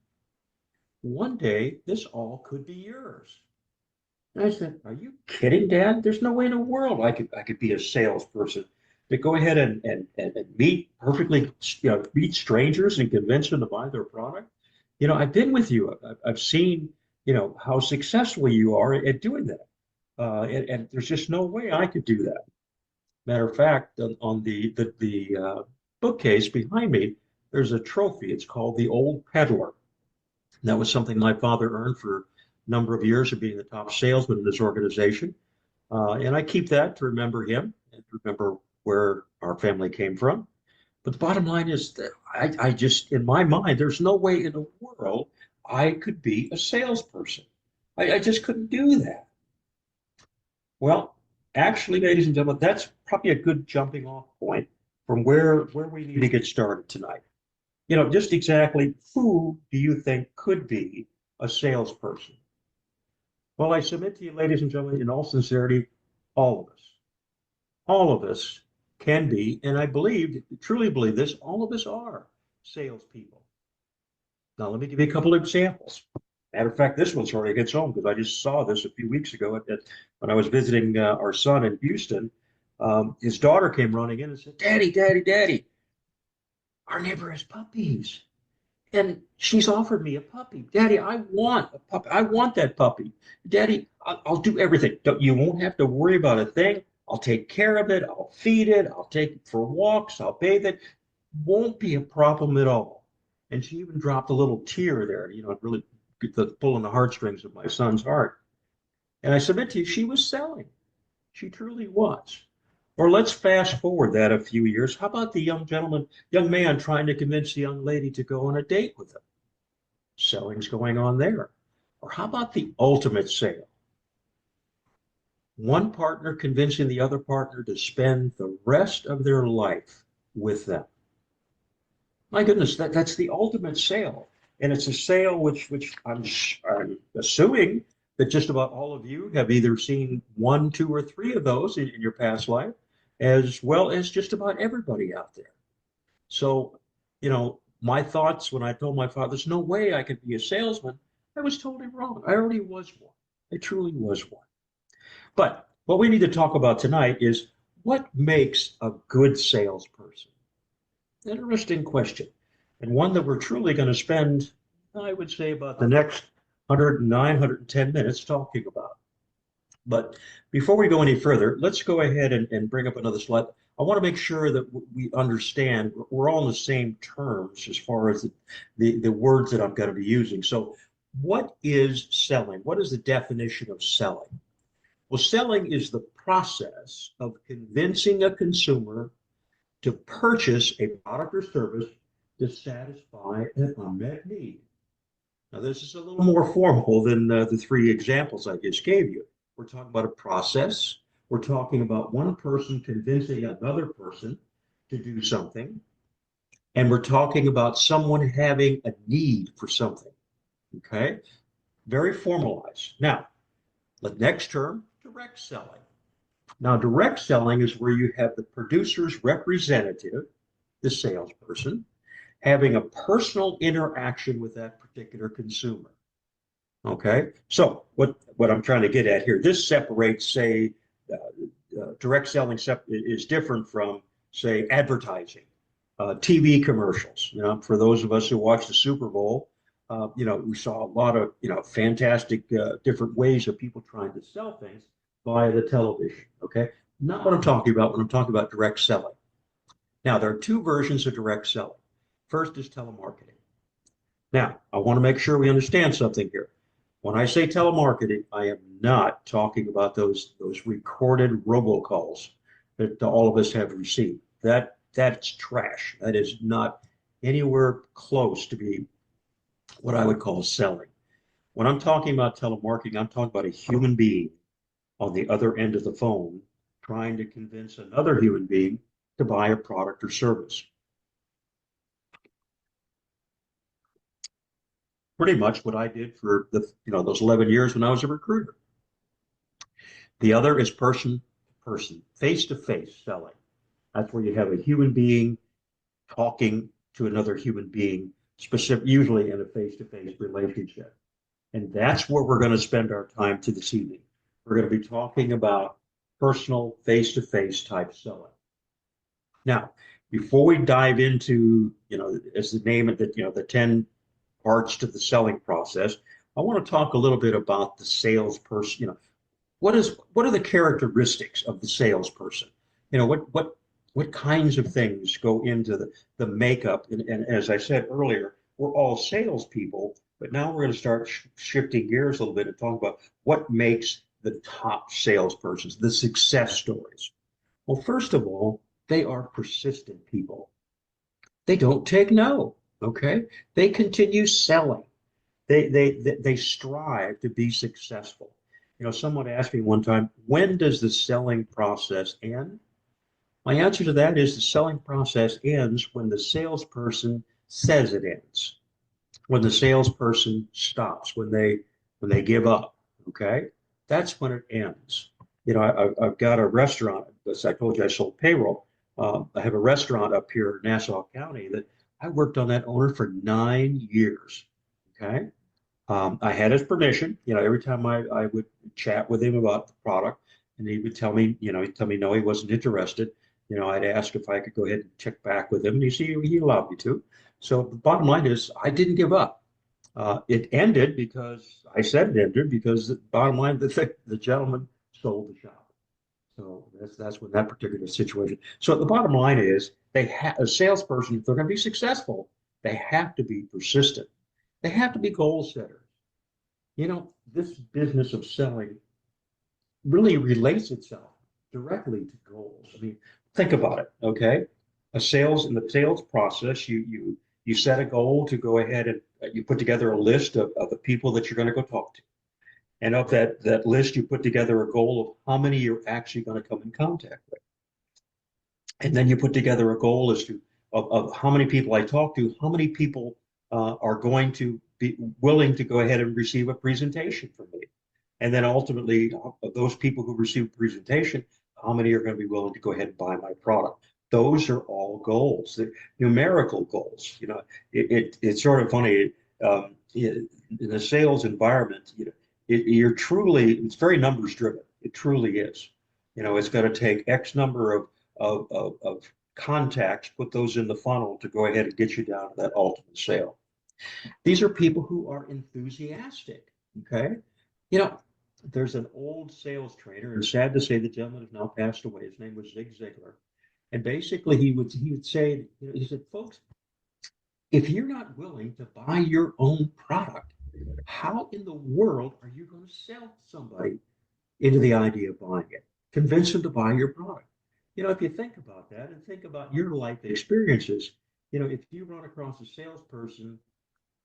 one day this all could be yours." And I said, "Are you kidding, Dad? There's no way in the world I could be a salesperson to go ahead and meet perfectly, meet strangers and convince them to buy their product. I've been with you. I've seen, how successful you are at doing that. And there's just no way I could do that." Matter of fact, on the bookcase behind me, there's a trophy. It's called the Old Peddler. That was something my father earned for a number of years of being the top salesman in this organization. And I keep that to remember him and to remember where our family came from. But the bottom line is that I just, in my mind, there's no way in the world I could be a salesperson. I just couldn't do that. Well, actually, ladies and gentlemen, that's probably a good jumping off point from where we need to get started tonight. Just exactly who do you think could be a salesperson? Well, I submit to you, ladies and gentlemen, in all sincerity, all of us. All of us can be, and I believe, truly believe this, all of us are salespeople. Now, let me give you a couple of examples. Matter of fact, this one sort of hits home because I just saw this a few weeks ago when I was visiting our son in Houston. His daughter came running in and said, "Daddy, Daddy, Daddy, our neighbor has puppies. And she's offered me a puppy. Daddy, I want a puppy. I want that puppy. Daddy, I'll do everything. You won't have to worry about a thing. I'll take care of it. I'll feed it. I'll take it for walks. I'll bathe it. Won't be a problem at all." And she even dropped a little tear there, really pulling the heartstrings of my son's heart. And I submit to you, she was selling. She truly was. Or let's fast forward that a few years. How about the young man trying to convince the young lady to go on a date with him? Selling's going on there. Or how about the ultimate sale? One partner convincing the other partner to spend the rest of their life with them. My goodness, that's the ultimate sale. And it's a sale which I'm assuming that just about all of you have either seen one, two, or three of those in your past life, as well as just about everybody out there. So, my thoughts when I told my father, there's no way I could be a salesman, I was totally wrong. I already was one. I truly was one. But what we need to talk about tonight is what makes a good salesperson? Interesting question, and one that we're truly going to spend, I would say, about the next 109, 110 minutes talking about. But before we go any further, let's go ahead and bring up another slide. I want to make sure that we understand we're all on the same terms as far as the words that I'm going to be using. So what is selling? What is the definition of selling? Well, selling is the process of convincing a consumer to purchase a product or service to satisfy an unmet need. Now, this is a little more formal than the three examples I just gave you. We're talking about a process. We're talking about one person convincing another person to do something. And we're talking about someone having a need for something. Okay? Very formalized. Now, the next term, direct selling. Now, direct selling is where you have the producer's representative, the salesperson, having a personal interaction with that particular consumer. Okay, so what I'm trying to get at here, this separates, say, direct selling is different from, say, advertising, TV commercials. For those of us who watch the Super Bowl, we saw a lot of, fantastic different ways of people trying to sell things via the television. Okay, not what I'm talking about when I'm talking about direct selling. Now, there are two versions of direct selling. First is telemarketing. Now, I want to make sure we understand something here. When I say telemarketing, I am not talking about those recorded robocalls that all of us have received. That's trash. That is not anywhere close to be what I would call selling. When I'm talking about telemarketing, I'm talking about a human being on the other end of the phone trying to convince another human being to buy a product or service. pretty much what I did for those 11 years when I was a recruiter. The other is person to person, face to face selling. That's where you have a human being talking to another human being, usually in a face to face relationship. And that's where we're going to spend our time to this evening. We're going to be talking about personal face to face type selling. Now, before we dive into, as the name of the 10 parts to the selling process, I want to talk a little bit about the salesperson. What are the characteristics of the salesperson? What kinds of things go into the makeup? And as I said earlier, we're all salespeople, but now we're going to start shifting gears a little bit and talk about what makes the top salespersons, the success stories. Well, first of all, they are persistent people. They don't take no, okay? They continue selling. They strive to be successful. Someone asked me one time, when does the selling process end? My answer to that is the selling process ends when the salesperson says it ends, when the salesperson stops, when they give up. Okay, that's when it ends. I've got a restaurant. As I told you, I sold payroll. I have a restaurant up here in Nassau County that I worked on that owner for 9 years. Okay, I had his permission. Every time I would chat with him about the product, and he would tell me, he'd tell me no, he wasn't interested. I'd ask if I could go ahead and check back with him, and he allowed me to. So the bottom line is, I didn't give up. It ended because I said it ended because the bottom line, the gentleman sold the shop. So that's when that particular situation. So the bottom line is, a salesperson, if they're going to be successful, they have to be persistent. They have to be goal setters. This business of selling really relates itself directly to goals. I mean, think about it, okay? In the sales process, you set a goal to go ahead and you put together a list of the people that you're going to go talk to. And of that list, you put together a goal of how many you're actually going to come in contact with. And then you put together a goal as to of how many people I talk to, how many people are going to be willing to go ahead and receive a presentation from me. And then ultimately, of those people who receive a presentation, how many are going to be willing to go ahead and buy my product? Those are all goals, they're numerical goals. It's sort of funny in the sales environment. It's very numbers driven. It truly is. It's going to take X number of contacts, put those in the funnel to go ahead and get you down to that ultimate sale. These are people who are enthusiastic. Okay. There's an old sales trainer, and sad to say the gentleman has now passed away. His name was Zig Ziglar. And basically he would say, he said, folks, if you're not willing to buy your own product, how in the world are you going to sell somebody into the idea of buying it? Convince them to buy your product. If you think about that and think about your life experiences, if you run across a salesperson,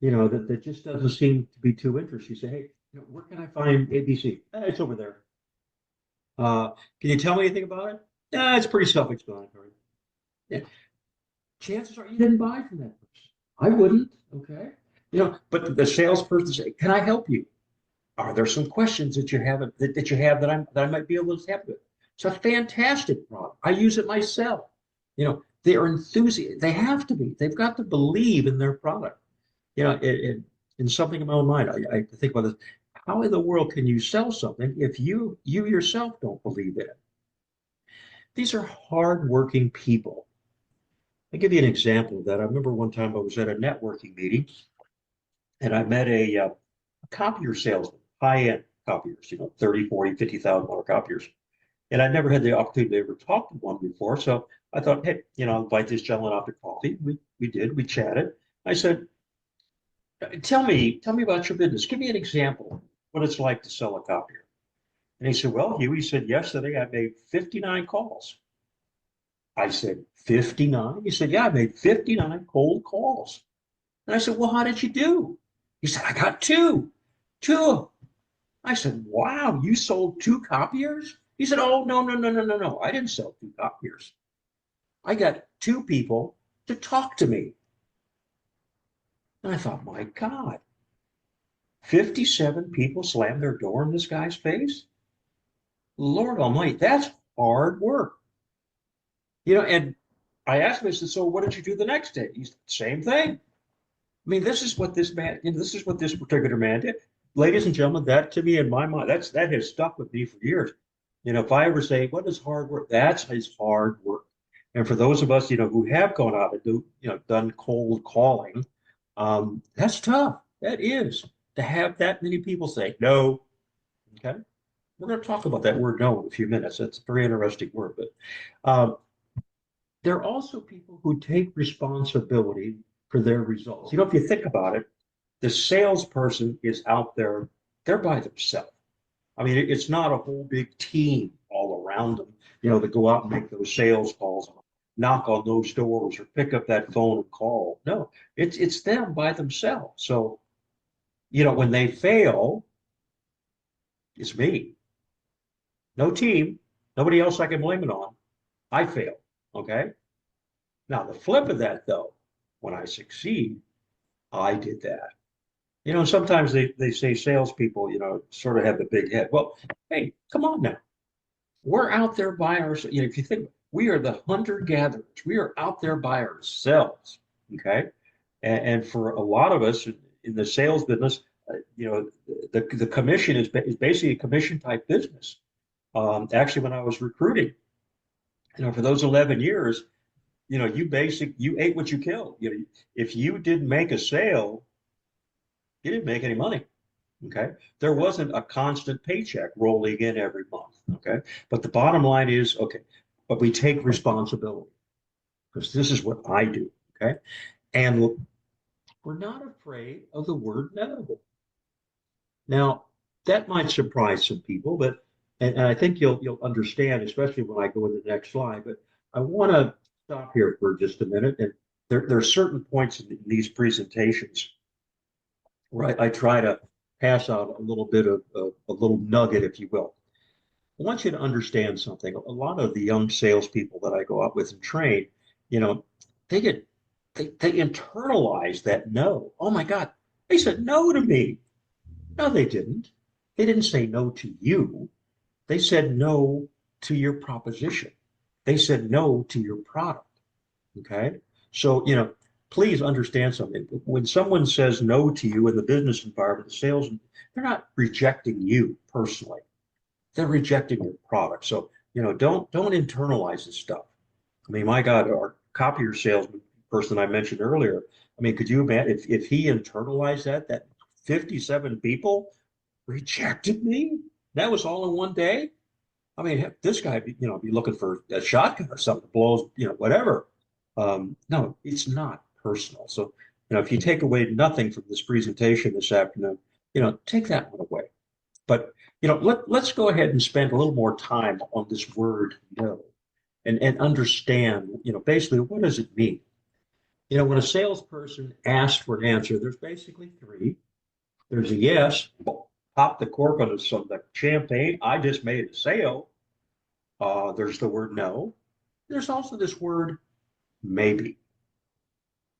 that just doesn't seem to be too interested, you say, hey, where can I find ABC? It's over there. Can you tell me anything about it? It's pretty self-explanatory. Yeah. Chances are you didn't buy from that person. I wouldn't. Okay. But the salesperson say, can I help you? Are there some questions that you have that I might be able to help with? It's a fantastic product. I use it myself. They are enthusiastic. They have to be. They've got to believe in their product. In something in my own mind, I think about this. How in the world can you sell something if you yourself don't believe in it? These are hardworking people. I'll give you an example of that. I remember one time I was at a networking meeting and I met a copier salesman, high-end copiers, 30, 40, $50,000 copiers. And I'd never had the opportunity to ever talk to one before. So I thought, hey, I'll invite this gentleman out to coffee. We did, we chatted. I said, tell me about your business. Give me an example of what it's like to sell a copier. And he said, well, Hugh, he said, yesterday I made 59 calls. I said, 59? He said, yeah, I made 59 cold calls. And I said, well, how did you do? He said, I got two. Two. I said, wow, you sold 2 copiers? He said, oh, no. I didn't sell 2 copiers. I got 2 people to talk to me. And I thought, my God, 57 people slammed their door in this guy's face. Lord Almighty, that's hard work. And I asked him, I said, so what did you do the next day? He's same thing. I mean, this is what this man, this is what this particular man did. Ladies and gentlemen, that to me in my mind, that has stuck with me for years. If I ever say, what is hard work? That's his hard work. And for those of us, who have gone out and done cold calling, that's tough. That is to have that many people say no. Okay. We're going to talk about that word no in a few minutes. That's a very interesting word. But there are also people who take responsibility for their results. If you think about it, the salesperson is out there, they're by themselves. I mean, it's not a whole big team all around them, that go out and make those sales calls, knock on those doors, or pick up that phone and call. No, it's them by themselves. So, when they fail, it's me. No team, nobody else I can blame it on. I fail. Okay. Now, the flip of that, though, when I succeed, I did that. Sometimes they say salespeople, sort of have the big head. Well, hey, come on now. We're out there by ourselves. If you think we are the hunter-gatherers, we are out there by ourselves. Okay. And for a lot of us in the sales business, the commission is basically a commission type business. Actually, when I was recruiting, for those 11 years, you ate what you killed. If you didn't make a sale, you didn't make any money. Okay. There wasn't a constant paycheck rolling in every month. Okay. But the bottom line is, okay, but we take responsibility because this is what I do. Okay. And we're not afraid of the word no. Now, that might surprise some people, but and I think you'll understand, especially when I go to the next slide. But I want to stop here for just a minute. And there are certain points in these presentations where I try to pass out a little bit of a little nugget, if you will. I want you to understand something. A lot of the young salespeople that I go out with and train, they get they internalize that no. Oh my God, they said no to me. No, they didn't. They didn't say no to you. They said no to your proposition. They said no to your product. Okay. So, please understand something. When someone says no to you in the business environment, the sales, they're not rejecting you personally. They're rejecting your product. So, don't internalize this stuff. I mean, my God, our copier salesman person I mentioned earlier, I mean, could you imagine if he internalized that 57 people rejected me? That was all in one day. I mean, this guy, be looking for a shotgun or something, blows, whatever. No, it's not personal. So, if you take away nothing from this presentation this afternoon, take that one away. But, let's go ahead and spend a little more time on this word no and understand, basically what does it mean? When a salesperson asks for an answer, there's basically three. There's a yes, pop the cork on some the champagne. I just made a sale. There's the word no. There's also this word maybe.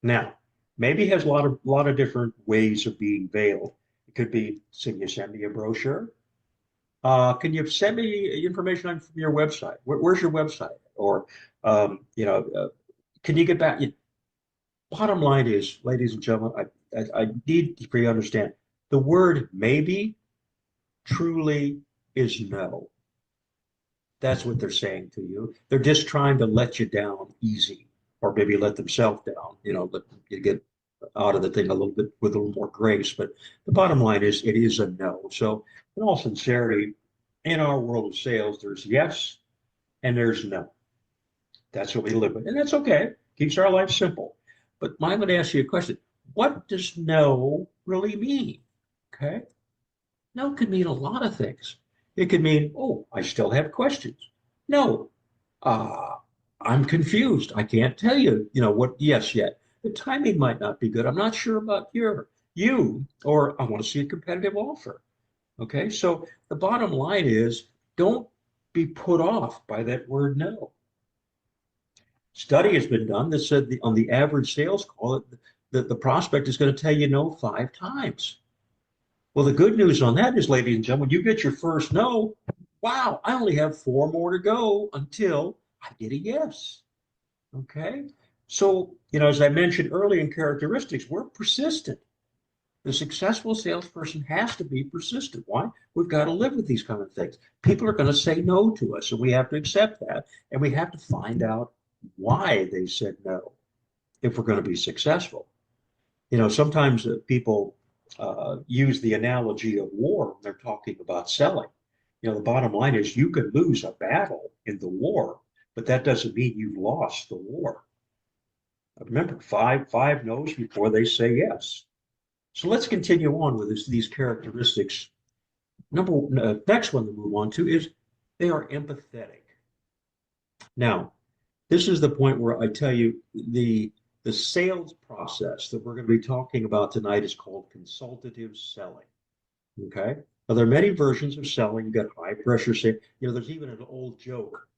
Now, maybe has a lot of different ways of being veiled. It could be, can you send me a brochure? Can you send me information on your website? Where's your website? Or, can you get back? Bottom line is, ladies and gentlemen, I need for you to understand the word maybe truly is no. That's what they're saying to you. They're just trying to let you down easy, or maybe let themselves down, let you get out of the thing a little bit with a little more grace. But the bottom line is it is a no. So in all sincerity, in our world of sales, there's yes and there's no. That's what we live with. And that's okay. Keeps our life simple. But I'm going to ask you a question. What does no really mean? Okay. No could mean a lot of things. It could mean, oh, I still have questions. No, uh, I'm confused. I can't tell you, what yes yet. The timing might not be good. I'm not sure about you, or I want to see a competitive offer. Okay, so the bottom line is don't be put off by that word no. Study has been done that said on the average sales call, the prospect is going to tell you no 5 times. Well, the good news on that is, ladies and gentlemen, you get your first no. Wow, I only have 4 more to go until I get a yes. Okay. So, as I mentioned earlier in characteristics, we're persistent. The successful salesperson has to be persistent. Why? We've got to live with these kind of things. People are going to say no to us, and we have to accept that. And we have to find out why they said no if we're going to be successful. Sometimes people use the analogy of war when they're talking about selling. The bottom line is you could lose a battle in the war, but that doesn't mean you've lost the war. Remember, five no's before they say yes. So let's continue on with these characteristics. Next one to move on to is they are empathetic. Now, this is the point where I tell you the sales process that we're going to be talking about tonight is called consultative selling. Okay. Now, there are many versions of selling. You've got high pressure sales. There's even an old joke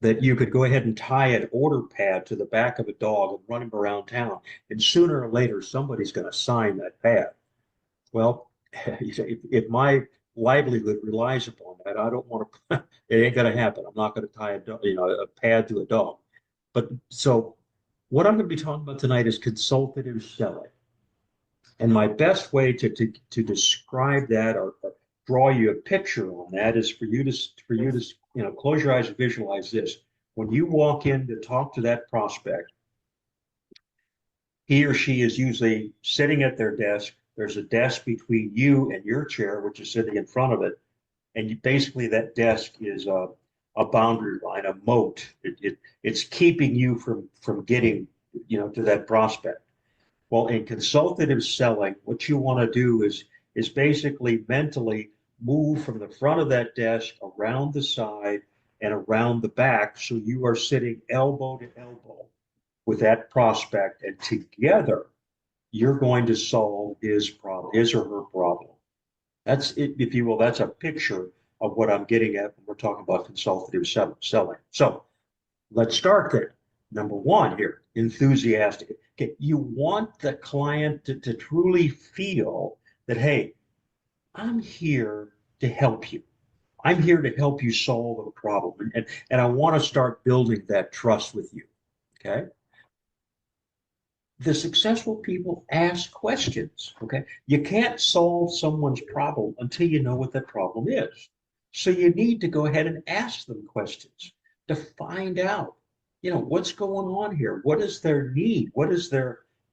that you could go ahead and tie an order pad to the back of a dog and run him around town. And sooner or later, somebody's going to sign that pad. Well, if my livelihood relies upon that, I don't want to, it ain't going to happen. I'm not going to tie a pad to a dog. But so what I'm going to be talking about tonight is consultative selling. And my best way to describe that or draw you a picture on that is for you to close your eyes and visualize this. When you walk in to talk to that prospect, he or she is usually sitting at their desk. There's a desk between you and your chair, which is sitting in front of it. And basically that desk is a boundary line, a moat. It's keeping you from getting, to that prospect. Well, in consultative selling, what you want to do is basically mentally move from the front of that desk around the side and around the back. So you are sitting elbow to elbow with that prospect, and together you're going to solve his or her problem. That's it, if you will, that's a picture of what I'm getting at when we're talking about consultative selling. So let's start there. Number one here, enthusiastic. Okay, you want the client to truly feel that, hey, I'm here to help you. I'm here to help you solve a problem. And I want to start building that trust with you. Okay. The successful people ask questions. Okay. You can't solve someone's problem until you know what that problem is. So you need to go ahead and ask them questions to find out, what's going on here? What is their need? What is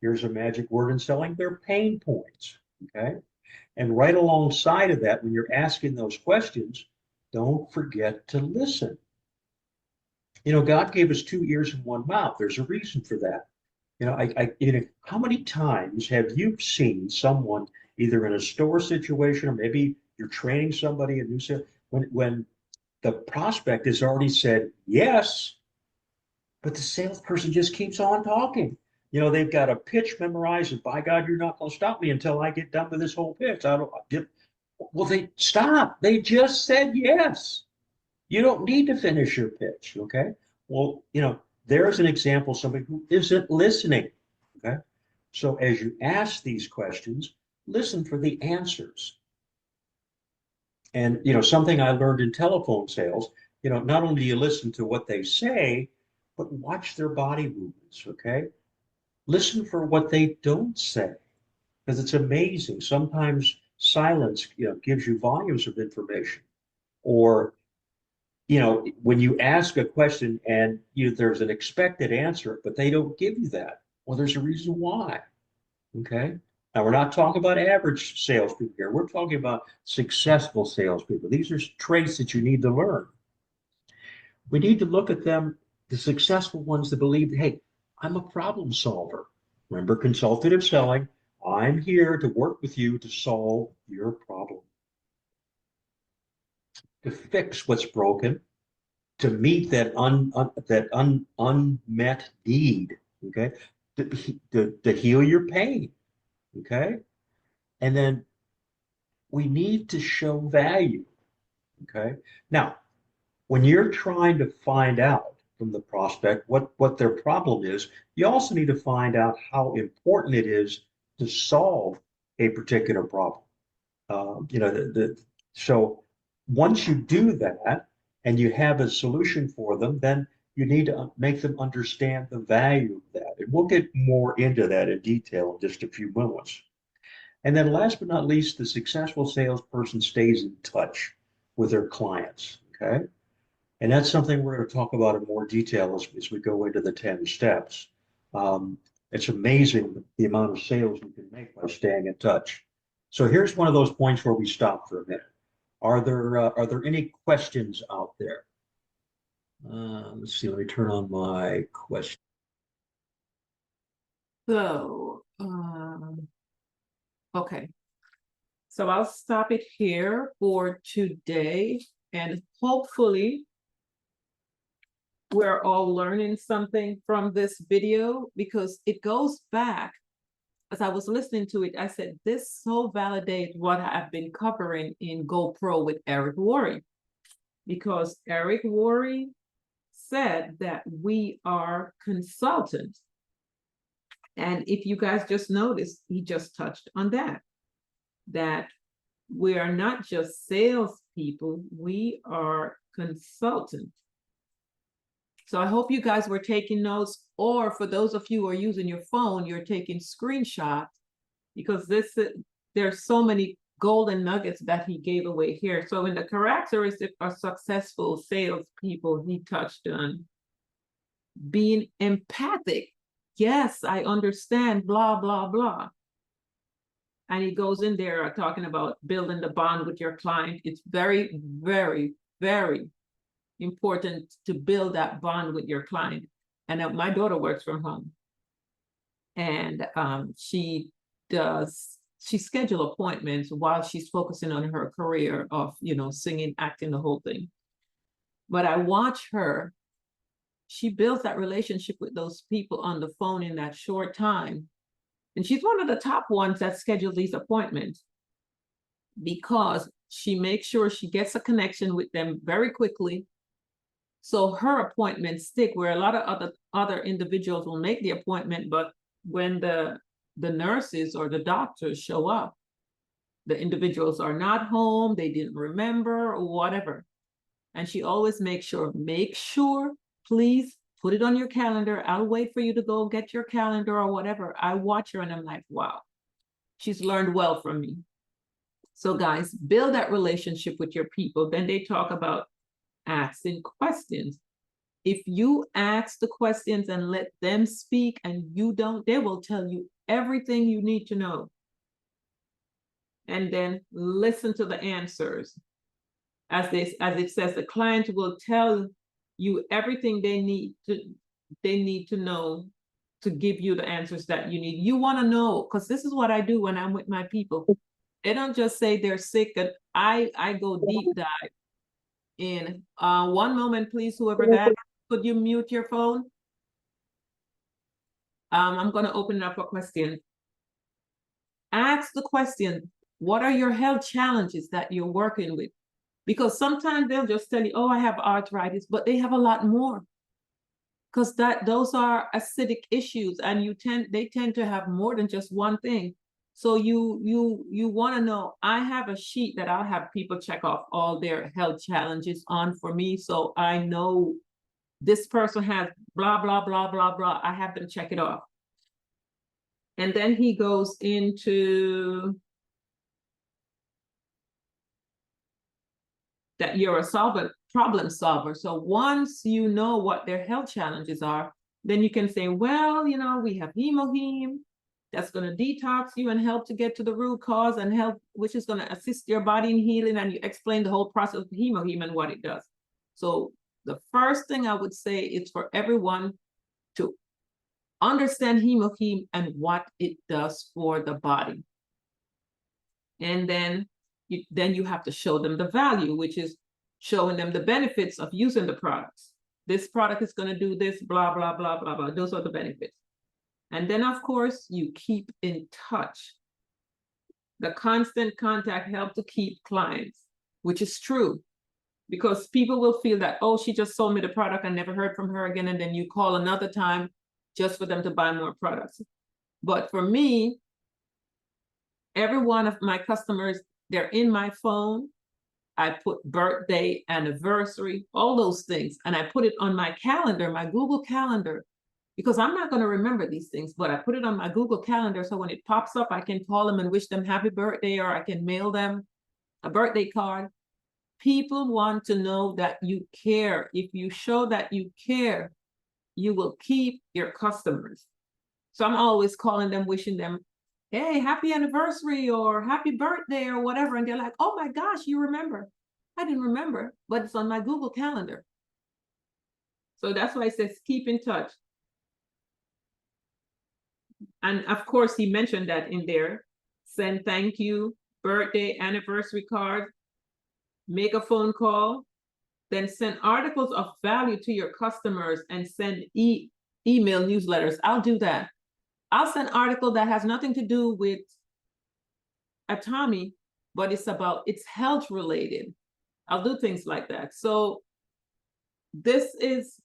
here's a magic word in selling, their pain points. Okay. And right alongside of that, when you're asking those questions, don't forget to listen. God gave us 2 ears and 1 mouth. There's a reason for that. How many times have you seen someone either in a store situation or maybe you're training somebody in new sales when the prospect has already said yes, but the salesperson just keeps on talking. They've got a pitch memorized, and by God, you're not going to stop me until I get done with this whole pitch. Well, they stop. They just said yes. You don't need to finish your pitch. Okay. Well, there's an example of somebody who isn't listening. Okay. So as you ask these questions, listen for the answers. And, something I learned in telephone sales, not only do you listen to what they say, but watch their body movements. Okay. Listen for what they don't say, because it's amazing. Sometimes silence, gives you volumes of information. Or when you ask a question and there's an expected answer, but they don't give you that. Well, there's a reason why. Okay. Now, we're not talking about average salespeople here. We're talking about successful salespeople. These are traits that you need to learn. We need to look at them, the successful ones that believe, hey, I'm a problem solver. Remember consultative selling. I'm here to work with you to solve your problem, to fix what's broken, to meet that unmet need. Okay, to heal your pain. Okay, and then we need to show value. Okay, now when you're trying to find out from the prospect what their problem is, you also need to find out how important it is to solve a particular problem. So once you do that and you have a solution for them, then you need to make them understand the value of that. And we'll get more into that in detail in just a few moments. And then last but not least, the successful salesperson stays in touch with their clients, okay? And that's something we're going to talk about in more detail as we go into the 10 steps. It's amazing the amount of sales you can make by staying in touch. So here's one of those points where we stop for a minute. Are there any questions out there? Let's see, let me turn on my question. So, okay. So I'll stop it here for today, and hopefully we're all learning something from this video, because it goes back. As I was listening to it, I said, this so validates what I've been covering in GoPro with Eric Worre, because Eric Worre said that we are consultants. And if you guys just noticed, he just touched on that we are not just salespeople, we are consultants. So I hope you guys were taking notes, or for those of you who are using your phone, you're taking screenshots, because there's so many golden nuggets that he gave away here. So in the characteristics of successful salespeople, he touched on being empathic. Yes, I understand, blah, blah, blah. And he goes in there talking about building the bond with your client. It's very, very, very important to build that bond with your client. And my daughter works from home, and she schedule appointments while she's focusing on her career of, singing, acting, the whole thing. But I watch her. She builds that relationship with those people on the phone in that short time. And she's one of the top ones that schedule these appointments, because she makes sure she gets a connection with them very quickly. So her appointments stick, where a lot of other individuals will make the appointment, but when the nurses or the doctors show up, the individuals are not home, they didn't remember, or whatever. And she always makes sure, please put it on your calendar. I'll wait for you to go get your calendar or whatever. I watch her and I'm like, wow, she's learned well from me. So guys, build that relationship with your people. Then they talk about asking questions. If you ask the questions and let them speak and you don't, they will tell you everything you need to know. And then listen to the answers. As it says, the client will tell you everything they need to know to give you the answers that you need. You want to know, because this is what I do when I'm with my people. They don't just say they're sick, and I go deep dive in. One moment, please, whoever that is, could you mute your phone? I'm going to open it up for questions. Ask the question, what are your health challenges that you're working with? Because sometimes they'll just tell you, oh, I have arthritis, but they have a lot more. Because those are acidic issues, and they tend to have more than just one thing. So you want to know. I have a sheet that I'll have people check off all their health challenges on for me, so I know this person has blah, blah, blah, blah, blah. I have them check it off. And then he goes into that you're a problem solver. So once you know what their health challenges are, then you can say, well, we have hemoheme that's going to detox you and help to get to the root cause, and help, which is going to assist your body in healing. And you explain the whole process of hemoheme and what it does. So the first thing I would say is for everyone to understand hemoheme and what it does for the body. And then you have to show them the value, which is showing them the benefits of using the products. This product is going to do this, blah, blah, blah, blah, blah. Those are the benefits. And then, of course, you keep in touch. The constant contact helps to keep clients, which is true, because people will feel that, oh, she just sold me the product, I never heard from her again. And then you call another time just for them to buy more products. But for me, every one of my customers They're in my phone. I put birthday, anniversary, all those things. And I put it on my calendar, my Google Calendar, because I'm not going to remember these things, but I put it on my Google Calendar. So when it pops up, I can call them and wish them happy birthday, or I can mail them a birthday card. People want to know that you care. If you show that you care, you will keep your customers. So I'm always calling them, wishing them, hey, happy anniversary or happy birthday or whatever. And they're like, oh my gosh, you remember. I didn't remember, but it's on my Google Calendar. So that's why it says keep in touch. And of course, he mentioned that in there. Send thank you, birthday, anniversary card, make a phone call, then send articles of value to your customers and send email newsletters. I'll do that. I'll send an article that has nothing to do with Atomy, but it's health related. I'll do things like that. So this is,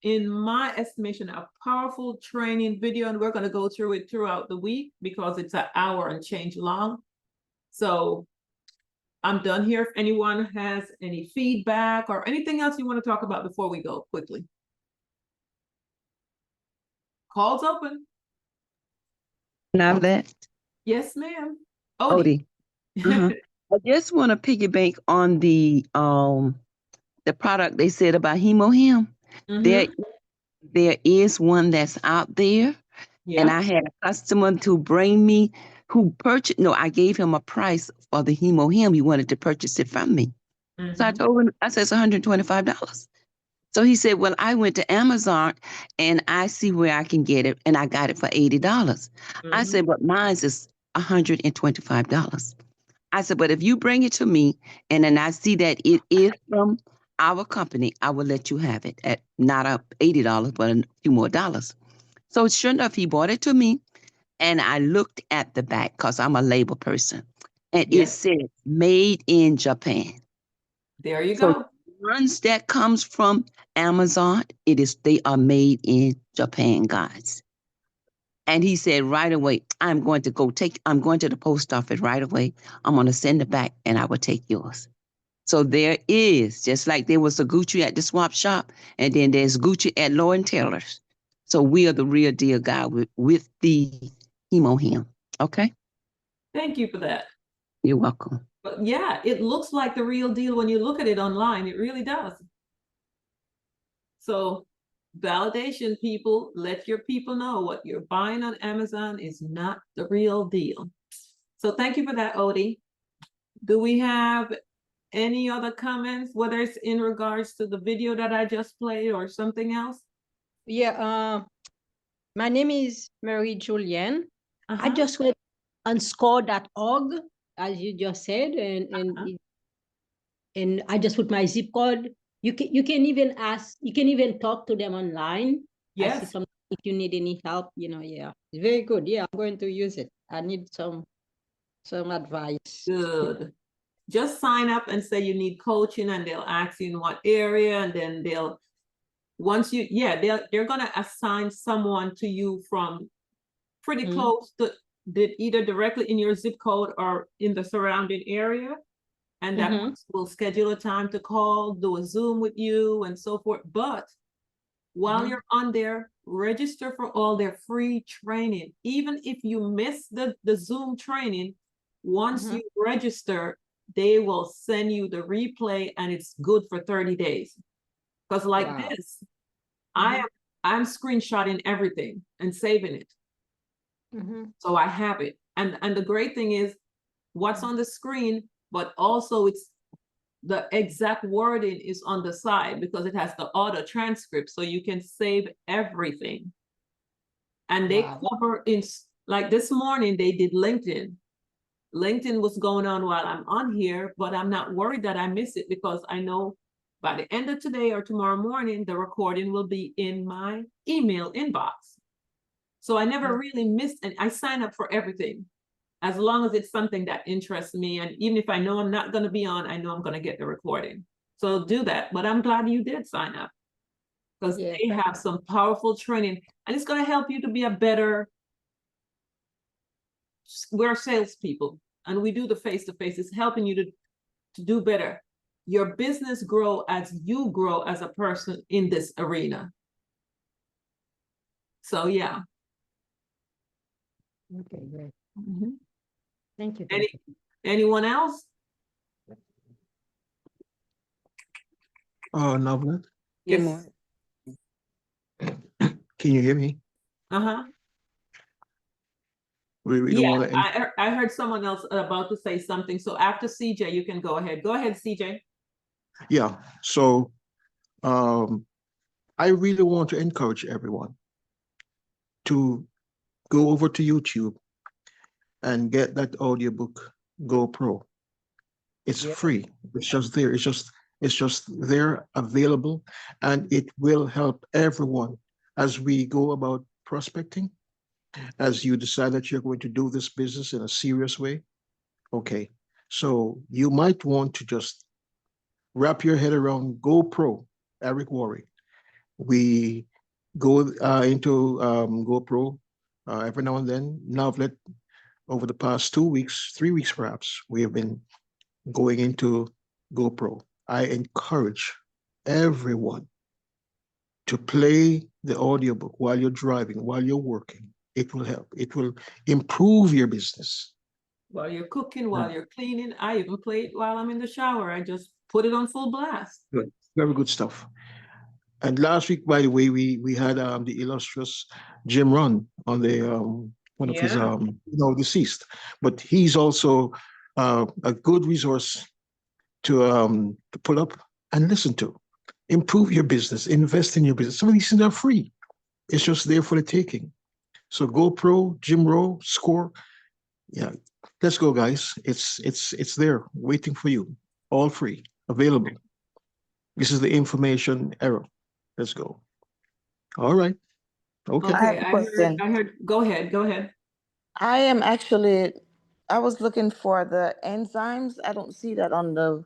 in my estimation, a powerful training video, and we're going to go through it throughout the week because it's an hour and change long. So I'm done here. If anyone has any feedback or anything else you want to talk about before we go quickly. Calls open. Now that Yes, ma'am. Odie. I just want to piggyback on the product they said about HemoHim. There is one that's out there. Yeah. And I had a customer to bring me who purchased, no, I gave him a price for the HemoHim. He wanted to purchase it from me. So I told him, I said, it's $125. So he said, well, I went to Amazon and I see where I can get it. And I got it for $80. I said, but mine is $125. I said, but if you bring it to me and then I see that it is from our company, I will let you have it at not up $80, but a few more dollars. So sure enough, he bought it to me, and I looked at the back because I'm a label person, and it said made in Japan. There you So go. ones that comes from Amazon, they are made in Japan, guys. And he said right away, I'm going to the post office right away. I'm going to send it back and I will take yours. So there is, just like there was a Gucci at the swap shop, and then there's Gucci at Lord & Taylor's. So we are the real deal guy with the HemoHim. Okay? Thank you for that. You're welcome. But yeah, it looks like the real deal when you look at it online. It really does. So validation, people, let your people know what you're buying on Amazon is not the real deal. So thank you for that, Odie. Do we have any other comments, whether it's in regards to the video that I just played or something else? Yeah, my name is Mary Julienne. I just went on score.org, as you just said, and I just put my zip code. You can even talk to them online. Yes. I see some, if you need any help, yeah. It's very good. Yeah, I'm going to use it. I need some advice. Good. Just sign up and say you need coaching, and they'll ask you in what area, and then they're gonna assign someone to you from pretty close to either directly in your zip code or in the surrounding area. And that will schedule a time to call, do a Zoom with you and so forth. But while you're on there, register for all their free training. Even if you miss the Zoom training, once you register, they will send you the replay, and it's good for 30 days. Because this, I'm screenshotting everything and saving it. So I have it. And the great thing is what's on the screen, but also it's the exact wording is on the side because it has the auto transcript, so you can save everything. And they cover in, like this morning they did LinkedIn. LinkedIn was going on while I'm on here, but I'm not worried that I miss it because I know by the end of today or tomorrow morning, the recording will be in my email inbox. So I never really missed, and I sign up for everything as long as it's something that interests me. And even if I know I'm not going to be on, I know I'm going to get the recording. So do that. But I'm glad you did sign up because they have some powerful training, and it's going to help you to be we're salespeople. and we do the face-to-face, it's helping you to do better. Your business grow as you grow as a person in this arena. So yeah. Okay, great. Mhm. Thank you. Anyone else? Novlet, Good Yes. morning. can you hear me? Uh-huh. We don't Yeah, want to. I heard someone else about to say something. So after CJ, you can go ahead. Go ahead, CJ. Yeah. So I really want to encourage everyone to go over to YouTube and get that audiobook GoPro. It's free. It's just there. It's just there, available, and it will help everyone as we go about prospecting. As you decide that you're going to do this business in a serious way, okay. So you might want to just wrap your head around GoPro, Eric Worre. We go into GoPro every now and then. Novlet, over the past 2 weeks, 3 weeks perhaps, we have been going into GoPro. I encourage everyone to play the audiobook while you're driving, while you're working. It will help. It will improve your business. While you're cooking, while you're cleaning, I even play it while I'm in the shower. I just put it on full blast. Good. Very good stuff. And last week, by the way, we had the illustrious Jim Run on the one of his Yeah. deceased, but he's also a good resource to pull up and listen to. Improve your business, invest in your business. Some of these things are free. It's just there for the taking. So GoPro, Jim Rowe, Score, yeah, let's go, guys. It's there waiting for you, all free, available. This is the information era. Let's go. All right. Okay. I have Okay, a question. I heard, go ahead, go ahead. I was looking for the enzymes. I don't see that on the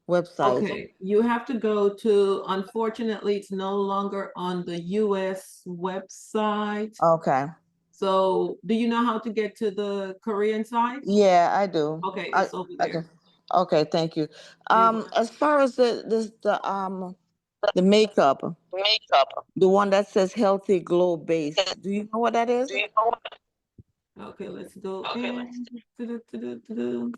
website. Okay, you have to go to, unfortunately, it's no longer on the US website. Okay. So do you know how to get to the Korean site? Yeah, I do. Okay, it's over there. Okay, thank you. You're welcome. As far as the makeup, the one that says healthy glow base, do you know what that is? Okay, let's go in. Do-do-do-do-do-do.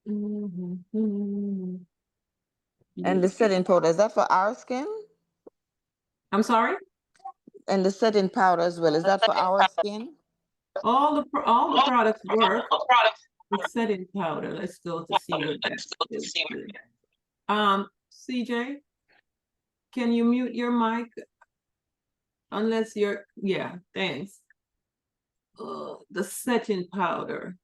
Mhm. And the setting powder, is that for our skin? I'm sorry? And the setting powder as well, is that for our skin? All the products work. The setting powder. Let's go to see what that is. CJ, can you mute your mic? Unless you're, yeah, thanks. The setting powder.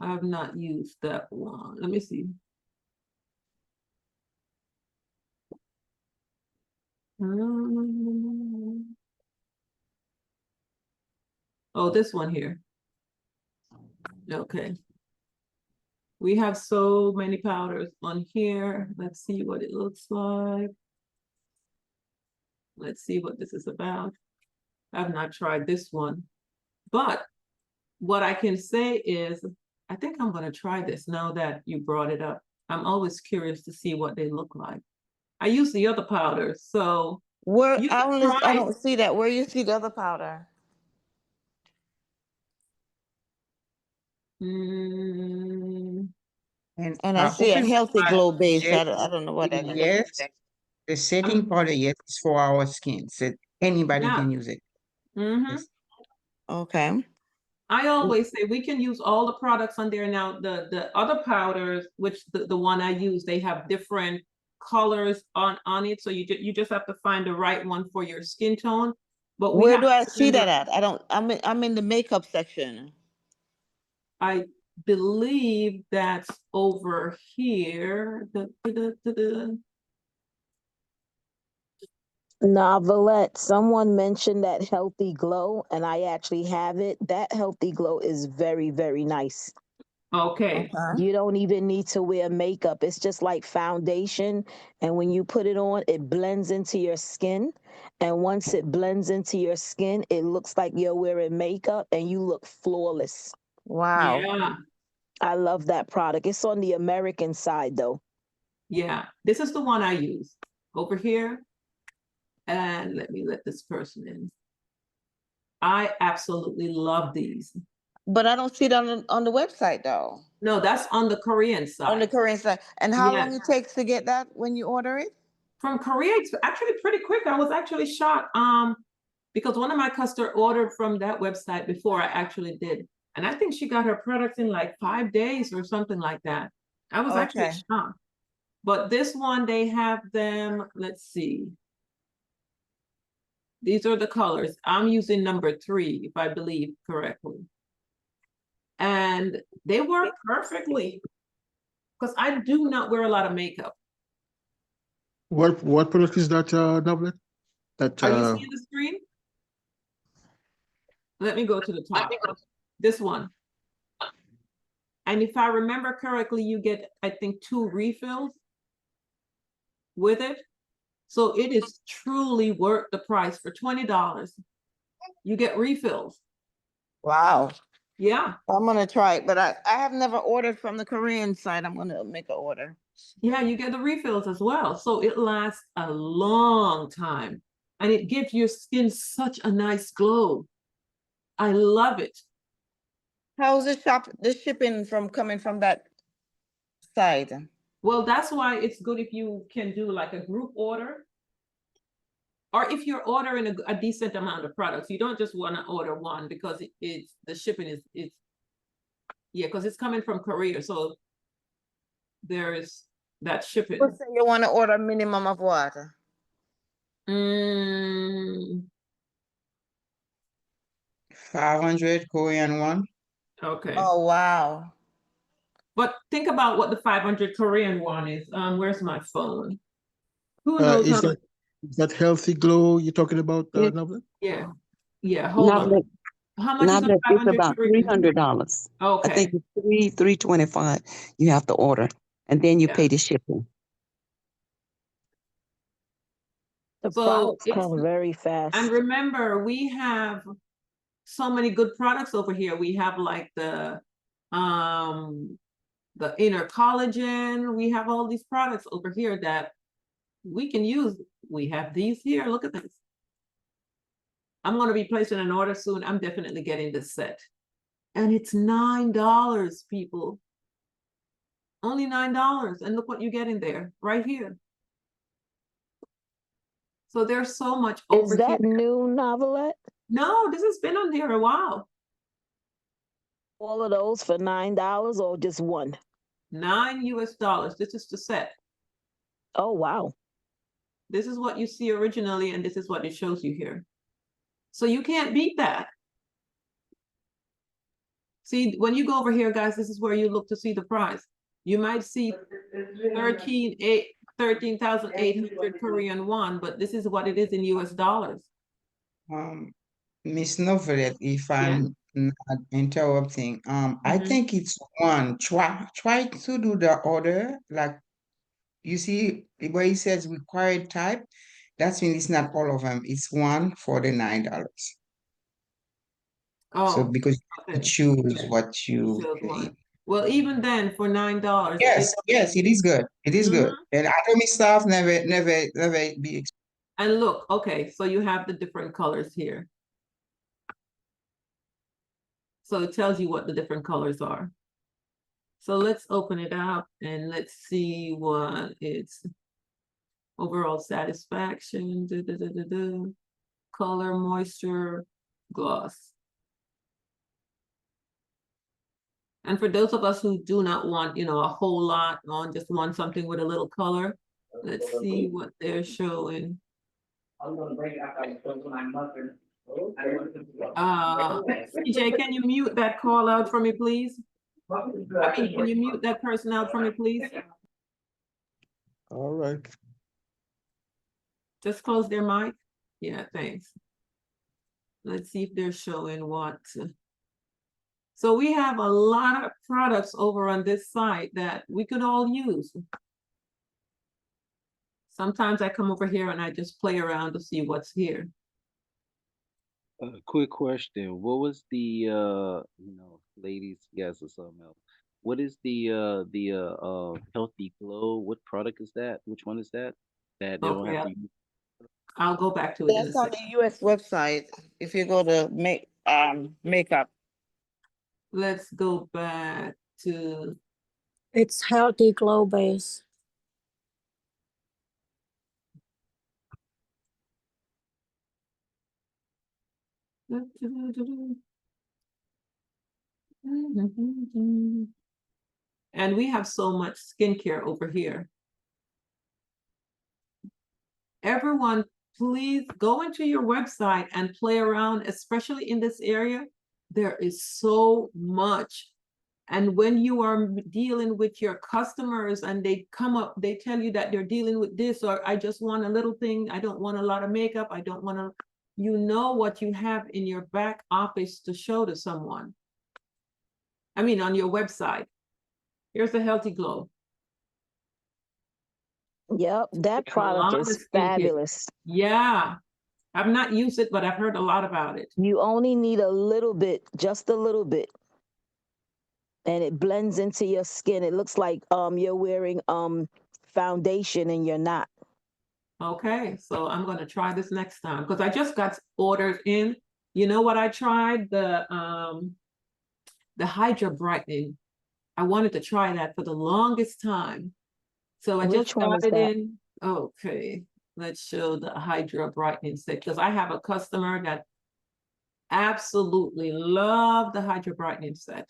I have not used that one. Let me see. Oh, this one here. Okay. We have so many powders on here. Let's see what it looks like. Let's see what this is about. I've not tried this one, but what I can say is, I think I'm going to try this now that you brought it up. I'm always curious to see what they look like. I use the other powders, so Where you I can only I try. don't see that. Where you see the other powder? Mm, And I see a Open healthy glow base. yes, I don't know what that is. yes, the setting powder, yes, is for our skin. So anybody yeah. can use it. Mm-hmm. Yes. Okay. I always say we can use all the products on there. Now, the other powders, which the one I use, they have different colors on it. So you just have to find the right one for your skin tone. But we Where have do I to see that remember, at? I'm in the makeup section. I believe that's over here. Novelette, someone mentioned that healthy glow, and I actually have it. That healthy glow is very, very nice. Okay. Okay. You don't even need to wear makeup. It's just like foundation. And when you put it on, it blends into your skin. And once it blends into your skin, it looks like you're wearing makeup and you look flawless. Wow. Yeah. I love that product. It's on the American side though. Yeah. This is the one I use over here. And let me let this person in. I absolutely love these. But I don't see it on the website though. No, that's on the Korean On the side. Korean side. And how long Yes. it takes to get that when you order it? From Korea, it's actually pretty quick. I was actually shocked. Because one of my customers ordered from that website before I actually did. And I think she got her products in like 5 days or something like that. I was actually Okay. shocked. But this one, they have them, let's see. These are the colors. I'm using number 3, if I believe correctly. And they work perfectly. Because I do not wear a lot of makeup. What product is that, Navlet? That Are you seeing the screen? Let me go to the top. This one. And if I remember correctly, you get, I think, 2 refills with it. So it is truly worth the price for $20. You get refills. Wow. Yeah. I'm gonna try it, but I have never ordered from the Korean side. I'm gonna make an order. Yeah, you get the refills as well. So it lasts a long time. And it gives your skin such a nice glow. I love it. How's the shipping from coming from that side? Well, that's why it's good if you can do like a group order. Or if you're ordering a decent amount of products, you don't just want to order one because it's the shipping is yeah, because it's coming from Korea. So there's that shipping. Let's say you want to order a minimum of what? 500 Korean won. Okay. Oh wow. But think about what the 500 Korean won is. Where's my phone? Who knows is how much? that healthy glow you're talking about, It- Navlet? Yeah. Yeah. Hold Not on. that, How much is not a that it's 500 about Korean? $300. I think Okay. it's $325 you have to order, and then you Yeah. pay the shipping. The So products it's, come very and fast. remember, we have so many good products over here. We have like the inner collagen. We have all these products over here that we can use. We have these here. Look at this. I'm going to be placing an order soon. I'm definitely getting this set. And it's $9, people. Only $9. And look what you get in there right here. So there's so much over Is that here. new, Novelette? No, this has been on here a while. All of those for $9 or just one? $9 US. This is the set. Oh, wow. This is what you see originally, and this is what it shows you here. So you can't beat that. See, when you go over here, guys, this is where you look to see the price. You might see 13,800 Korean won, but this is what it is in US dollars. Miss Novelet, if I'm not interrupting, I Mhm. think it's one. Try to do the order. Like you see where it says required type, that means it's not all of them. It's one for the $9. So Oh, because you okay. choose what you Sales need. one. Well, even then, for $9, Yes, yes, it is good. It is good. And Atomy stuff never be. And look, okay, so you have the different colors here. So it tells you what the different colors are. So let's open it up and let's see what it's overall satisfaction, color, moisture, gloss. And for those of us who do not want, a whole lot on, just want something with a little color, let's see what they're showing. CJ, can you mute that call out for me, please? I mean, can you mute that person out for me, please? All right. Just close their mic. Yeah, thanks. Let's see if they're showing what. So we have a lot of products over on this site that we could all use. Sometimes I come over here and I just play around to see what's here. Quick question. What was the ladies, guys, or something else? What is the Healthy Glow? What product is that? Which one is that? That they don't Okay, have to use. I'll go back to it in a That's on second. the US website. If you go to makeup. Let's go back to, It's Healthy Glow Base. and we have so much skincare over here. Everyone, please go into your website and play around, especially in this area. There is so much. And when you are dealing with your customers and they come up, they tell you that they're dealing with this, or I just want a little thing. I don't want a lot of makeup. I don't want to, you know what you have in your back office to show to someone. I mean, on your website. Here's the Healthy Glow. Yep, that product is fabulous. Yeah, I've not used it, but I've heard a lot about it. You only need a little bit, just a little bit. And it blends into your skin. It looks like you're wearing foundation and you're not. Okay, so I'm gonna try this next time because I just got orders in. You know what I tried? The Hydra Brightening. I wanted to try that for the longest time. So I just got it in. Okay, let's show the Hydra Brightening set because I have a customer that absolutely loved the Hydra Brightening set.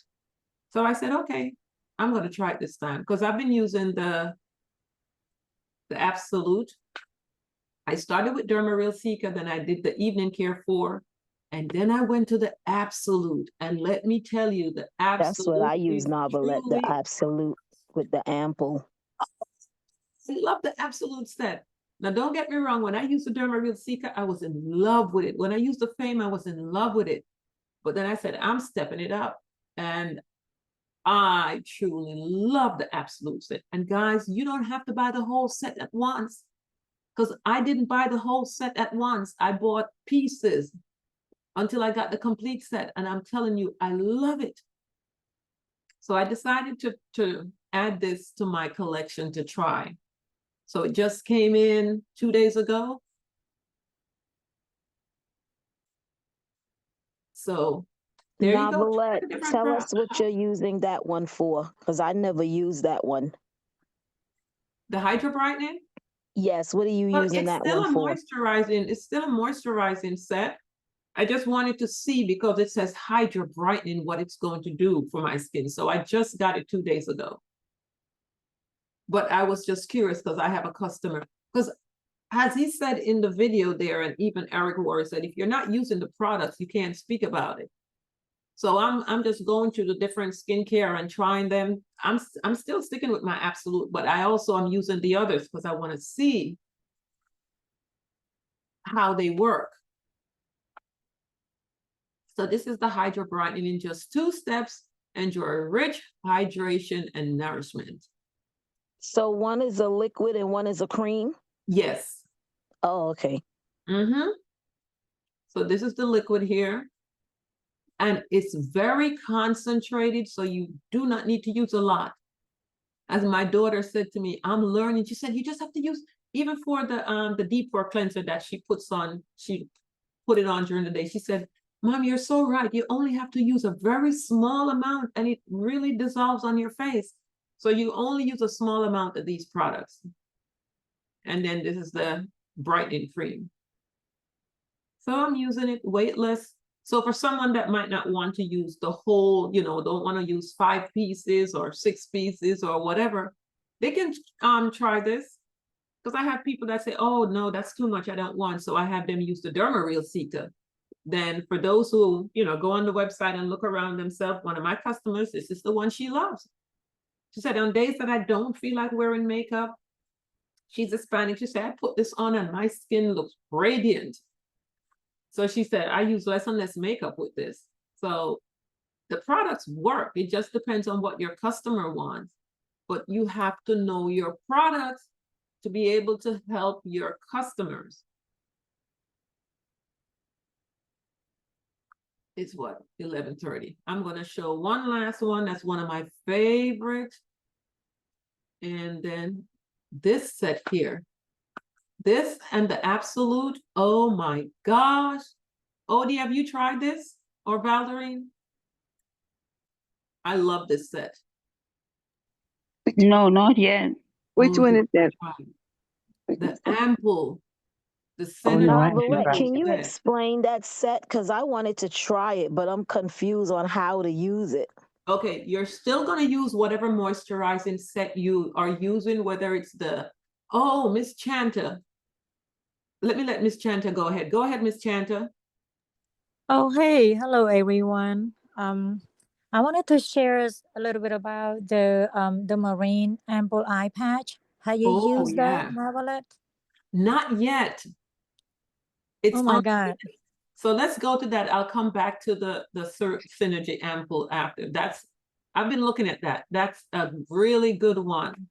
So I said, okay, I'm going to try it this time because I've been using the Absolute. I started with Derma Real Seeker, then I did the Evening Care 4, and then I went to the Absolute. And let me tell you, the Absolute. That's what I use now, but the Absolute with the ample. I love the Absolute set. Now, don't get me wrong. When I used the Derma Real Seeker, I was in love with it. When I used the Fame, I was in love with it. But then I said, I'm stepping it up. And I truly love the Absolute set. And guys, you don't have to buy the whole set at once because I didn't buy the whole set at once. I bought pieces until I got the complete set. And I'm telling you, I love it. So I decided to add this to my collection to try. So it just came in 2 days ago. So there you go. Novelette, tell us what you're using that one for, because I never used that one. The Hydra Brightening? Yes, what are you using that one for? It's still a moisturizing set. I just wanted to see because it says Hydra Brightening, what it's going to do for my skin. So I just got it 2 days ago. But I was just curious because I have a customer. Because as he said in the video there, and even Eric Ward said, if you're not using the products, you can't speak about it. So I'm just going to the different skincare and trying them. I'm still sticking with my Absolute, but I also am using the others because I want to see how they work. So this is the Hydra Brightening in just 2 steps. Enjoy rich hydration and nourishment. So one is a liquid and one is a cream? Yes. Oh, okay. Mm-hmm. So this is the liquid here. And it's very concentrated, so you do not need to use a lot. As my daughter said to me, I'm learning. She said, you just have to use, even for the deep pore cleanser that she puts on, she put it on during the day. She said, Mom, you're so right. You only have to use a very small amount and it really dissolves on your face. So you only use a small amount of these products. And then this is the brightening cream. So I'm using it weightless. So for someone that might not want to use the whole, don't want to use 5 pieces or 6 pieces or whatever, they can try this. Because I have people that say, oh, no, that's too much. I don't want. So I have them use the Derma Real Seeker. Then for those who, go on the website and look around themselves, one of my customers, this is the one she loves. She said, on days that I don't feel like wearing makeup, she's Hispanic. She said, I put this on and my skin looks radiant. So she said, I use less and less makeup with this. So The products work. It just depends on what your customer wants. But you have to know your products to be able to help your customers. It's what, 11:30. I'm going to show one last one. That's one of my favorites. And then this set here. This and the Absolute. Oh my gosh. Odie, have you tried this? Or Valerie? I love this set. No, not yet. Which one is that? The ample. The Oh center. no, I haven't Valette, tried can you set. explain that set? Because I wanted to try it, but I'm confused on how to use it. Okay, you're still going to use whatever moisturizing set you are using, whether it's the, oh, Miss Chanta. Let Miss Chanta go ahead. Go ahead, Miss Chanta. Oh, hey, hello everyone. I wanted to share a little bit about the Marine Ample Eye Patch. Have you Oh, used that, yeah. Marvelette? Not yet. It's Oh my on. God. So let's go to that. I'll come back to the Synergy Ample after. I've been looking at that. That's a really good one.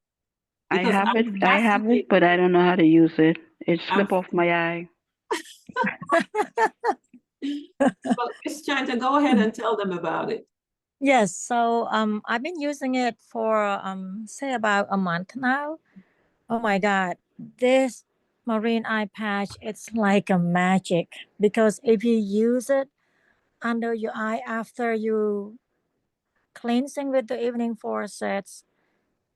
I Because have I'm it. I have it, but I don't know how to use it. It slipped off my eye. So Miss Chanta, go ahead and tell them about it. Yes, so I've been using it for say about a month now. Oh my God, this Marine Eye Patch, it's like a magic because if you use it under your eye after you cleansing with the evening faucets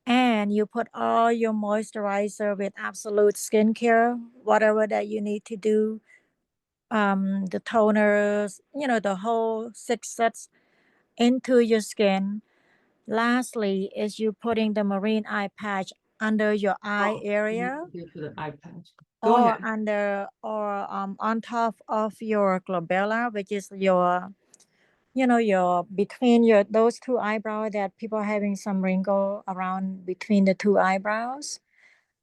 and you put all your moisturizer with Absolute skincare, whatever that you need to do, the toners, the whole 6 sets into your skin. Lastly, is you putting the Marine Eye Patch under your eye area Go to the eye patch. Go or ahead. under or on top of your glabella, which is your your between your those two eyebrows that people are having some wrinkle around between the two eyebrows,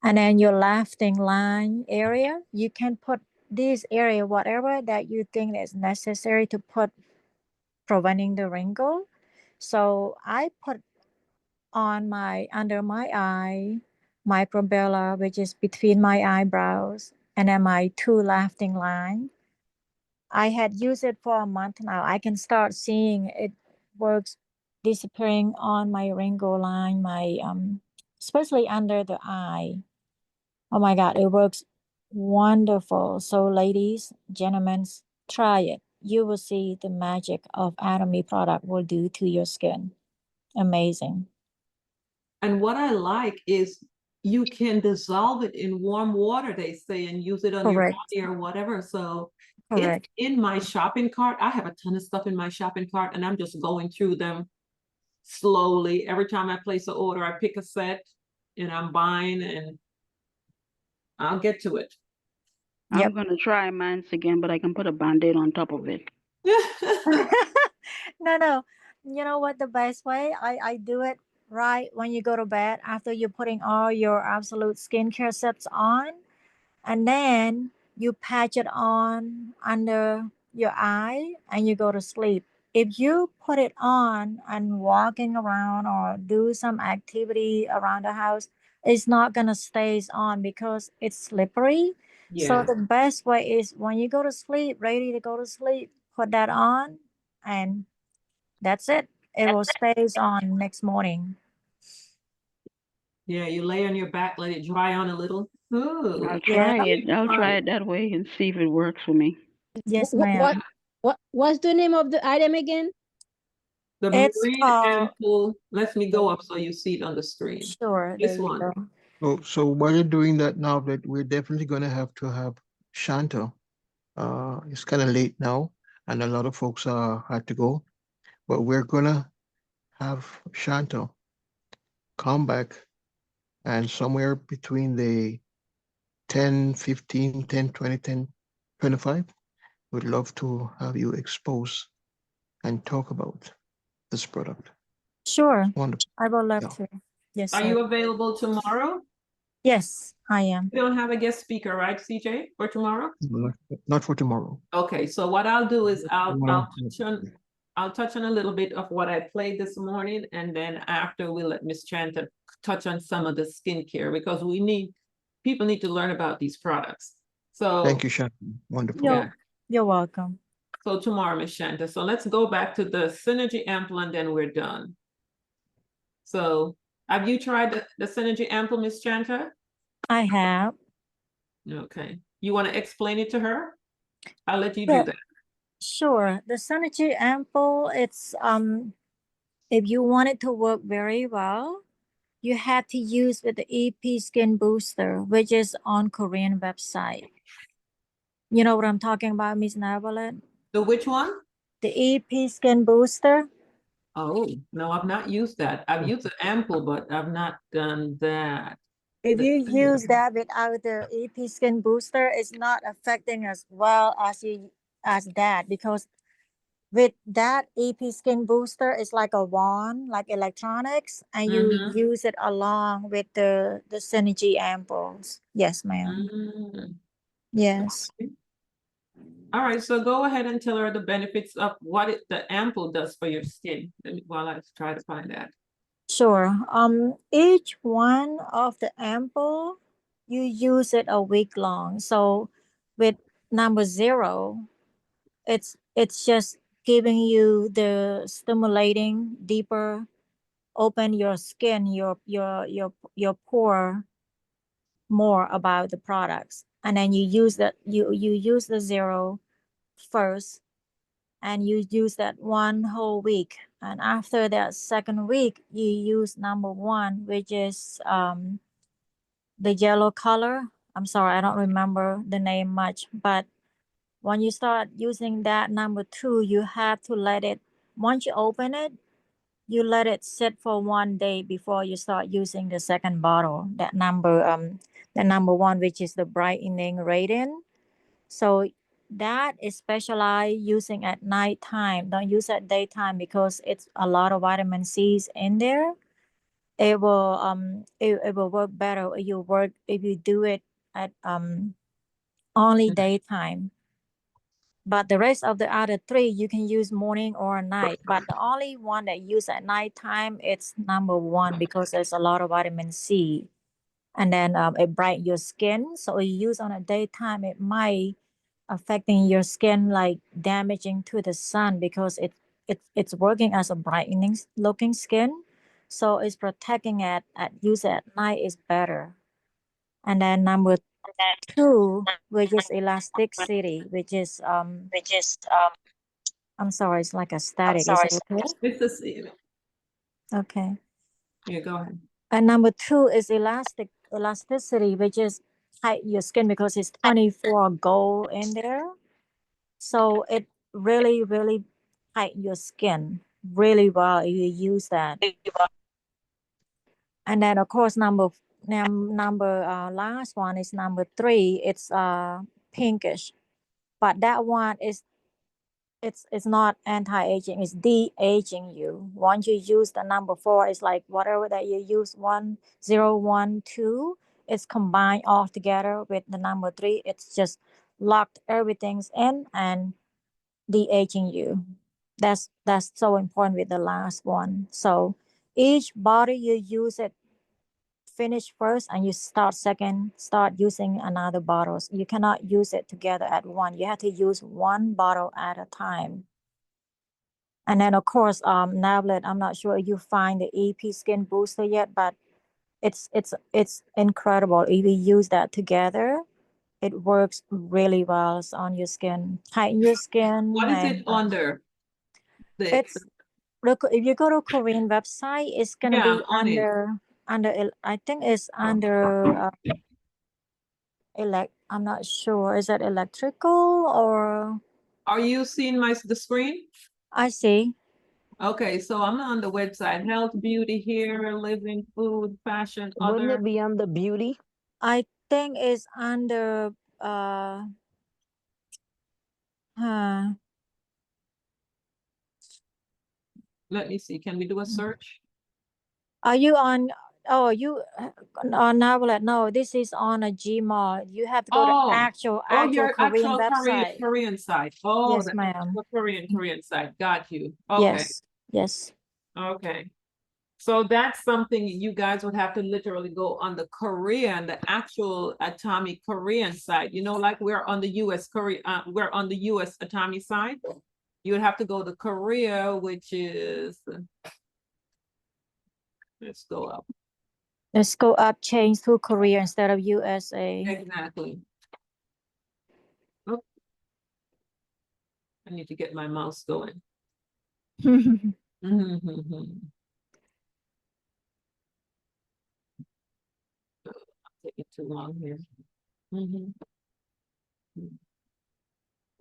and then your laughing line area. You can put this area whatever that you think is necessary to put preventing the wrinkle. So I put on my under my eye, my glabella, which is between my eyebrows, and then my two laughing line. I had used it for a month now. I can start seeing it works disappearing on my wrinkle line, my especially under the eye. Oh my God, it works wonderful. So ladies, gentlemen, try it. You will see the magic of Atomy product will do to your skin. Amazing. And what I like is you can dissolve it in warm water, they say, and use it on your Correct. body or whatever. So Correct. it's in my shopping cart. I have a ton of stuff in my shopping cart and I'm just going through them slowly. Every time I place an order, I pick a set and I'm buying and I'll get to it. Yep. I'm gonna try mine again, but I can put a band-aid on top of it. No. You know what the best way? I do it right when you go to bed after you're putting all your Absolute skincare sets on, and then you patch it on under your eye and you go to sleep. If you put it on and walking around or do some activity around the house, it's not gonna stays on because it's slippery. So Yeah. the best way is when you go to sleep, ready to go to sleep, put that on and that's it. It will stays on next morning. Yeah, you lay on your back, let it dry on a little. Ooh. I'll Yeah. try it. I'll try it that way and see if it works for me. Yes, What, ma'am. what's the name of the item again? The It's Marine called. Ampoule. Let me go up so you see it on the screen. Sure. There This you one. go. So while you're doing that now, that we're definitely going to have Shanta. It's kind of late now, and a lot of folks had to go, but we're gonna have Shanta come back, and somewhere between the 10, 15, 10, 20, 10, 25, we'd love to have you expose and talk about this product. Sure. Wonderful. I would love Yeah. to. Yes, Are sir. you available tomorrow? Yes, I am. You don't have a guest speaker, right, CJ, for tomorrow? Not for tomorrow. Okay, so what I'll do is I'll touch on I'll touch on a little bit of what I played this morning, and then after we'll let Miss Chanta touch on some of the skincare, because people need to learn about these products. So Thank you, Shanta. Wonderful. yeah. You're welcome. So tomorrow, Miss Shanta. So let's go back to the Synergy Ample and then we're done. So have you tried the Synergy Ample, Miss Shanta? I have. Okay. You want to explain it to her? I'll let you Yeah. do that. Sure. The Synergy Ample, it's if you want it to work very well, you have to use with the EP Skin Booster, which is on Korean website. You know what I'm talking about, Miss Neverland? The which one? The EP Skin Booster. Oh, no, I've not used that. I've used the Ample, but I've not done that. If you use that without the EP Skin Booster, it's not affecting as well as that, because with that EP Skin Booster, it's like a wand, like electronics, and you use it along with the Synergy ampoules. Yes, ma'am. Yes. All right, so go ahead and tell her the benefits of what the Ample does for your skin while I try to find that. Sure. Each one of the ampoule, you use it a week long. So with number 0, it's just giving you the stimulating deeper, open your skin, your pore more about the products. And then you use you use the 0 first, and you use that one whole week. And after that second week, you use number 1, which is the yellow color. I'm sorry, I don't remember the name much, but when you start using that number 2, you have to let it, once you open it, you let it sit for 1 day before you start using the second bottle, that number 1, which is the brightening radiant. So that is specialized using at nighttime. Don't use at daytime because it's a lot of vitamin C's in there. It will work better if you do it at only daytime. But the rest of the other 3 you can use morning or night. But the only one that use at nighttime, it's number 1, because there's a lot of vitamin C. And then it bright your skin. So if you use on a daytime, it might affecting your skin, like damaging to the sun, because it's working as a brightening looking skin. So it's protecting it at use at night is better. And then number 2, which is elasticity, which is I'm sorry, it's like a static. Is it okay? It's the same. Okay. Yeah, go ahead. And number 2 is elasticity, which is tight your skin, because it's 24 gold in there. So it really, really tight your skin really well if you use that. And then of course last one is number 3. It's pinkish, but that one is it's not anti-aging, it's de-aging you. Once you use the number 4, it's like whatever that you use 1012, it's combined all together with the number 3. It's just locked everything's in and de-aging you. That's so important with the last one. So each body you use it, finish first, and you start using another bottles. You cannot use it together at one. You have to use one bottle at a time. And then of course, Navlet, I'm not sure if you find the EP Skin Booster yet, but it's incredible. If you use that together, it works really well on your skin, tighten your skin. What is it under? It's if you go to Korean website, it's gonna be under I think it's under I'm not sure. Is that electrical or? Are you seeing the screen? I see. Okay, so I'm on the website, health, beauty, hair, living, food, fashion, Wouldn't other. it be under beauty? I think it's under Let me see. Can we do a search? Are you on Oh, you on Navelet? No, this is on a Gmail. You have to go to Oh, actual your Korean actual website. Korean site. Oh, Yes, the ma'am. Korean site. Got you. Okay. Yes, yes. Okay. So that's something you guys would have to literally go on the Korean, the actual Atomy Korean site. You know, like we're on the US we're on the US Atomy side. You would have to go to Korea, which is, let's go up. Let's go up, change to Korea instead of USA. Exactly. Oh, I need to get my mouse going. Taking too long here.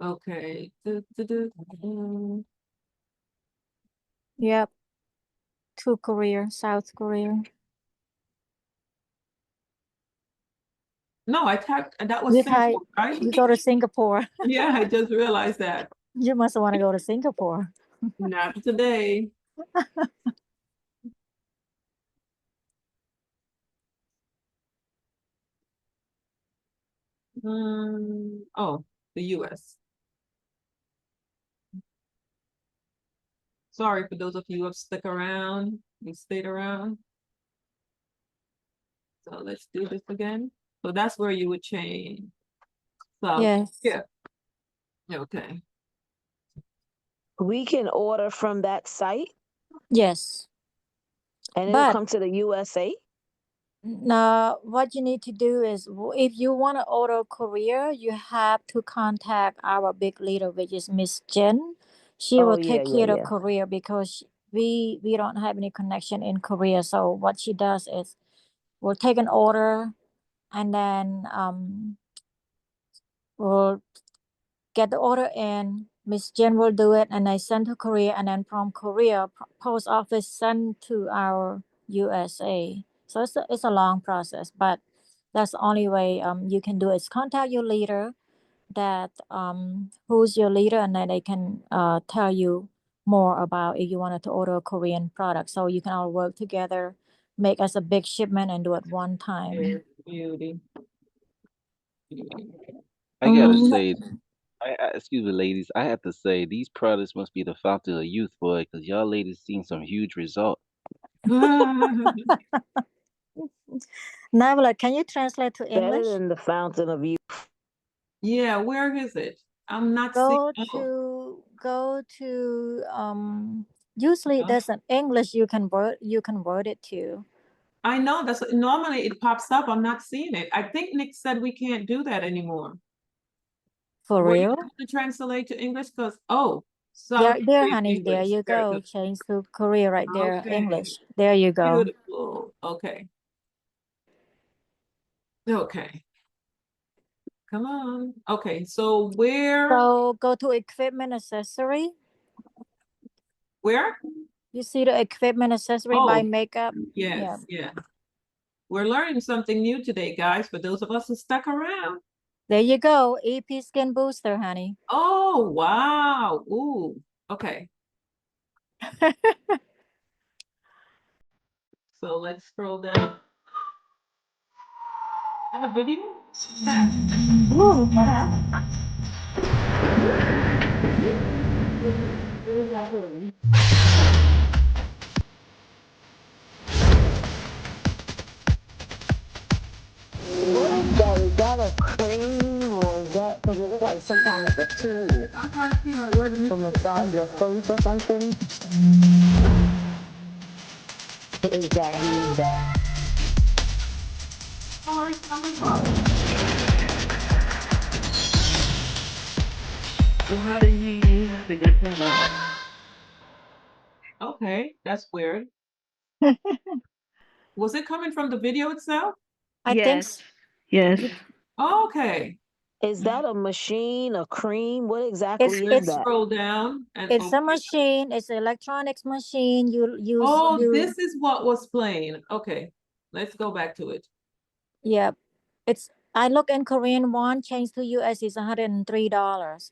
Okay. Yep. To Korea, South Korea. No, I typed, and that was You Singapore, right? you go to Singapore. Yeah, I just realized that. You must want to go to Singapore. Not today. Oh, the US. Sorry for those of you who have stuck around, you stayed around. So let's do this again. So that's where you would change. So Yes. yeah. Okay. We can order from that site Yes. and it'll But come to the USA. now, what you need to do is, if you want to order courier, you have to contact our big leader, which is Miss Jen. She Oh, will yeah, take yeah, care of yeah. courier because we don't have any connection in Korea. So what she does is, we'll take an order, and then we'll get the order in. Miss Jen will do it, and I send to Korea, and then from Korea, post office send to our USA. So it's a long process, but that's the only way you can do it. Is contact your leader, that who's your leader, and then they can tell you more about if you wanted to order a Korean product. So you can all work together, make us a big shipment, and do it one time. Beauty. I gotta say, excuse me, ladies. I have to say, these products must be the fountain of youth, boy, because y'all ladies seen some huge result. Navla, can you translate to Better English? than the fountain of youth. Yeah, where is it? I'm not seeing. Go to usually there's an English you can word it to. I know that's normally it pops up. I'm not seeing it. I think Nick said we can't do that anymore. For Were you real? able to translate to English? Because there, There, Korean honey, there English. you There it go. goes. Change to Korea right there. Okay. English. There you go. Beautiful. Okay. Okay. Come on. Okay, so So go to equipment accessory. Where? You see the equipment accessory by makeup? Yes, yeah. We're learning something new today, guys, for those of us who stuck around. There you go. EP Skin Booster, honey. Oh, wow. Ooh, okay. So let's scroll down. Have a video? Is that a cream or is that, because it looks like some kind of a tube from the side of your face or something? Is that How do you use the Okay, that's weird. Was it coming from the video itself? I think so. Yes. Okay. Is that a machine, a cream? What exactly is Let's that? scroll down and It's a open it. machine. It's an electronics machine. You use. Oh, this is what was playing. Okay, let's go back to it. Yep. It's. I look in Korean won, change to US is $103.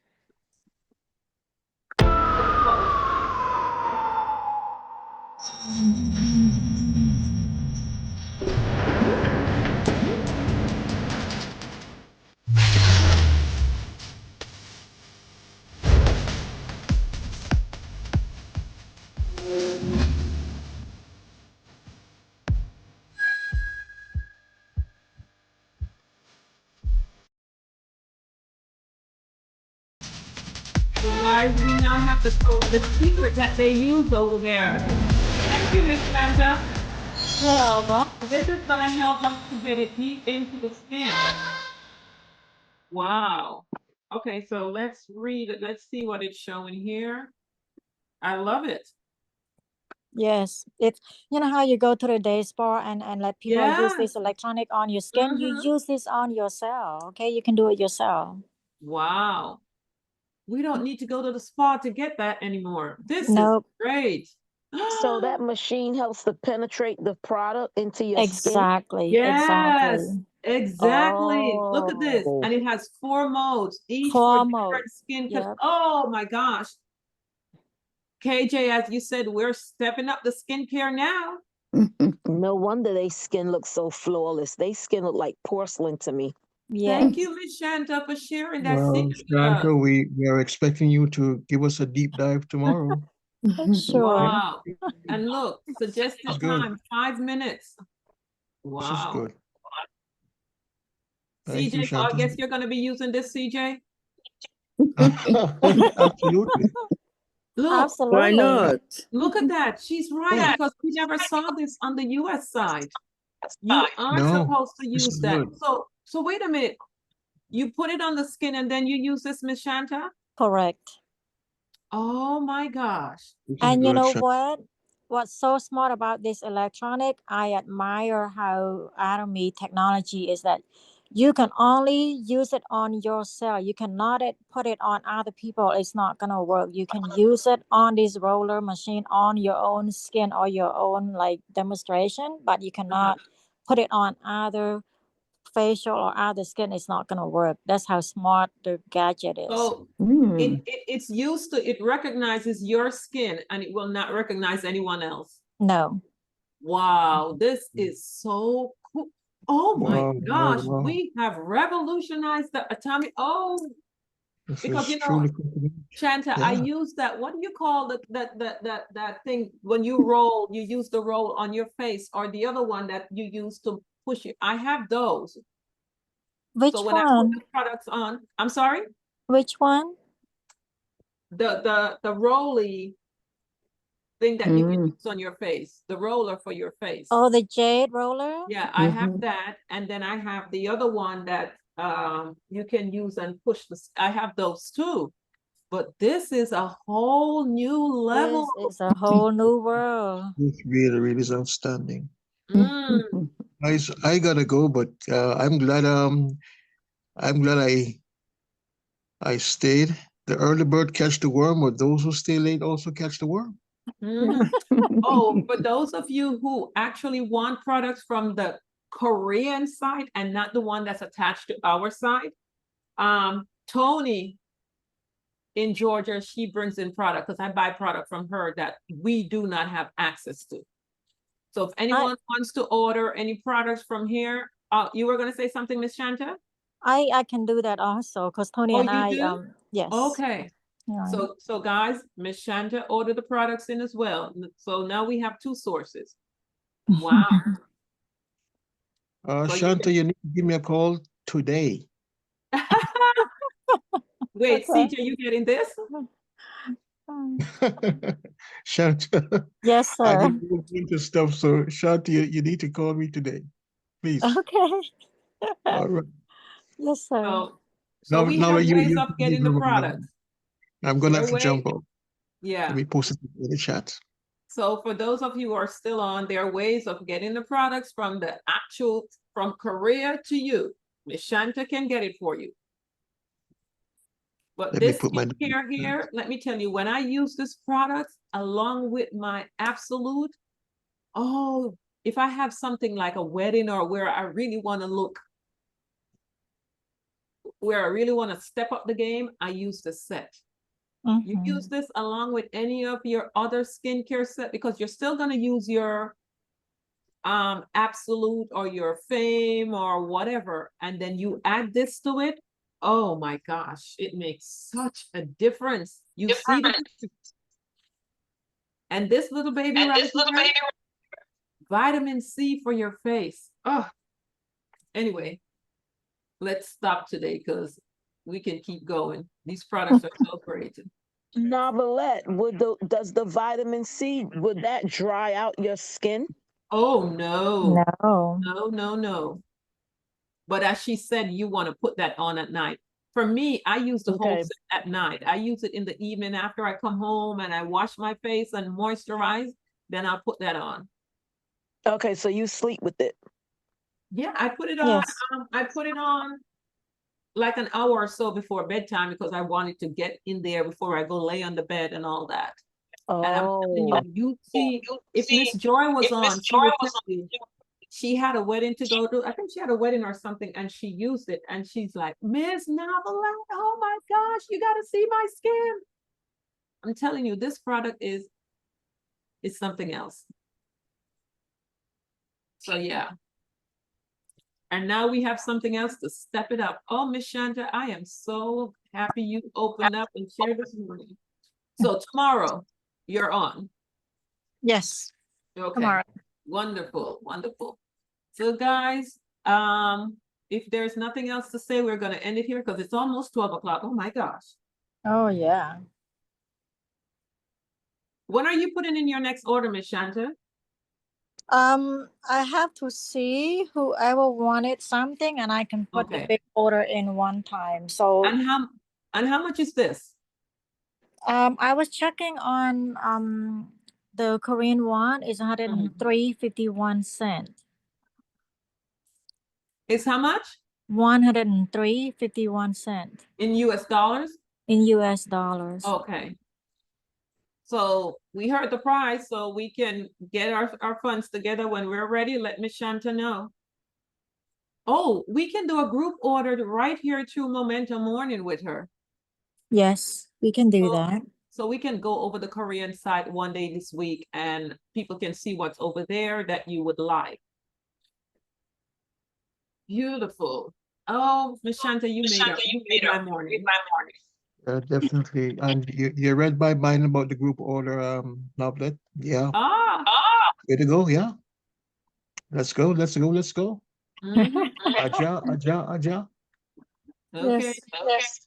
So guys, we now have to tell the secret that they use over there. Thank you, Miss Sandra. This is gonna help us to get it deep into the skin. Wow. Okay, so let's read it. Let's see what it's showing here. I love it. Yes, it's how you go to the day spa and let people use this Yes. electronic on your skin. You use this on yourself. Okay, you can do it yourself. Wow. We don't need to go to the spa to get that anymore. This is Nope. great. So that machine helps to penetrate the product into your skin. Exactly. Yes, Exactly. exactly. Look at this. Oh. And it has 4 modes, each for 4 different modes. skin. Yep. Oh my gosh. KJ, as you said, we're stepping up the skincare now. No wonder they skin looks so flawless. They skin look like porcelain to me. Thank Yes. you, Miss Shanta, for sharing that Well, secret with us. Shanta, we are expecting you to give us a deep dive tomorrow. Sure. Wow. And look, suggested It's good. time, 5 minutes. This is Wow. good. Thank you, CJ, so I Shanta. guess you're going to be using this, CJ? Absolutely. Look, Absolutely. Why not? look at that. She's right, because we never saw this on the US side. You aren't No, supposed to this use is that. good. So wait a minute. You put it on the skin and then you use this, Miss Shanta? Correct. Oh my gosh. This is And you good, know Shanta. what? What's so smart about this electronic, I admire how Atomy technology is that you can only use it on yourself. You cannot put it on other people. It's not gonna work. You can use it on this roller machine on your own skin or your own like demonstration, but you cannot put it on other facial or other skin. It's not gonna work. That's how smart the gadget is. So it's used to, it recognizes your skin and it will not recognize anyone else. No. Wow, this is so cool. Oh my Wow, wow, gosh, wow. we have revolutionized the atomic. Oh, This because is truly cool. Shanta, I Yeah. use that. What do you call that thing when you roll? You use the roll on your face, or the other one that you use to push it. I have those. Which So when I put one? the products on, I'm sorry, Which one? the rolly thing that you can use on your face, the roller for your face. Oh, the jade roller? Yeah, I have that, and then I have the other one that you can use and push I have those too. But this is a whole new level. This is a whole new world. This really is outstanding. Mm. Guys, I gotta go, but I'm glad I stayed. The early bird catch the worm, or those who stay late also catch the worm. Oh, for those of you who actually want products from the Korean side and not the one that's attached to our side, Tony in Georgia, she brings in product because I buy product from her that we do not have access to. So if anyone wants to order any products from here, you were going to say something, Miss Shanta? I can do that also because Tony and I yes. Okay. Yeah. So guys, Miss Shanta ordered the products in as well. So now we have 2 sources. Wow. So Shanta, you need to give me a call today. Wait, Okay. CJ, you getting this? Shanta. Yes, I sir. need to look into stuff, so Shanta, you need to call me today, please. Okay. All right. Yes, sir. So we have ways of getting the products. I'm gonna have to jump off. Yeah. Let me post it in the chat. So for those of you who are still on, there are ways of getting the products from from Korea to you. Miss Shanta can get it for you. But this skincare here, let me tell you, when I use this product along with my Absolute, oh, if I have something like a wedding or where I really want to step up the game, I use the set. You use this along with any of your other skincare set because you're still going to use your Absolute or your Fame or whatever, and then you add this to it. Oh my gosh, it makes such a difference. You see the difference. And this little baby right here, vitamin C for your face. Oh, anyway, let's stop today because we can keep going. These products are so great. Novelette, does the vitamin C, would that dry out your skin? Oh no, No. no, no, no. But as she said, you want to put that on at night. For me, I use the whole Okay. set at night. I use it in the evening after I come home and I wash my face and moisturize. Then I'll put that on. Okay, so you sleep with it. Yeah, I put it on. Yes. I put it on like an hour or so before bedtime because I wanted to get in there before I go lay on the bed and all that. And I'm telling Oh, you see, if Miss Joy was on, she would tell you she had a wedding to go to. I think she had a wedding or something, and she used it. And she's like, Miss Novelette, oh my gosh, you got to see my skin. I'm telling you, this product is something else. So yeah. And now we have something else to step it up. Oh, Miss Shanta, I am so happy you opened up and shared this morning. So tomorrow you're on. Yes. Okay. Tomorrow. Wonderful, wonderful. So guys, if there's nothing else to say, we're going to end it here because it's almost 12 o'clock. Oh my gosh. Oh yeah. When are you putting in your next order, Miss Shanta? I have to see whoever wanted something, and I can put the big order in one time. So And how much is this? I was checking on the Korean won is 103.51 cents. It's how much? 103.51 cents. In US dollars? In US dollars. Okay. So we heard the price, so we can get our funds together when we're ready. Let Miss Shanta know. Oh, we can do a group order right here through Momentum Morning with her. Yes, we can do that. So we can go over the Korean site one day this week and people can see what's over there that you would like. Beautiful. Oh, Miss Shanta, you made my morning. Definitely. And you read my mind about the group order, Novelet? Yeah. Way to go, yeah. Let's go, let's go, let's go. Aja, aja, aja. Okay. Yes.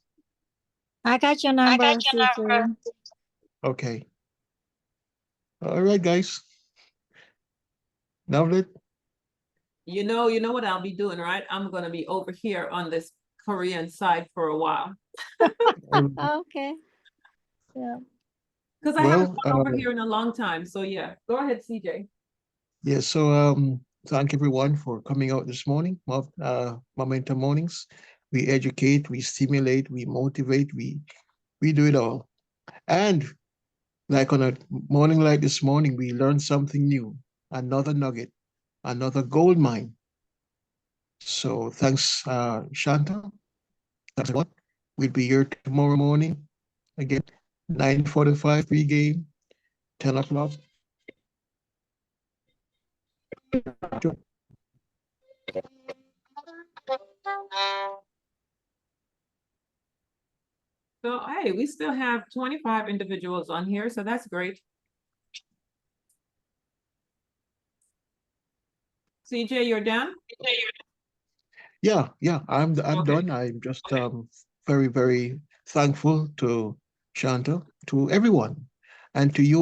I got your number, CJ. Okay. All right, guys. Novelet? You know what I'll be doing, right? I'm gonna be over here on this Korean side for a while. Okay. Yeah. Because I haven't been over here in a long time. So yeah, go ahead, CJ. Yeah, so thank everyone for coming out this morning, Momentum Mornings. We educate, we stimulate, we motivate, we do it all. And like on a morning like this morning, we learned something new, another nugget, another gold mine. So thanks, Shanta. Thanks a lot. We'll be here tomorrow morning again, 9:45 pregame, 10 o'clock. So hey, we still have 25 individuals on here, so that's great. CJ, you're done? Yeah, I'm done. I'm just very, very thankful to Shanta, to everyone, and to you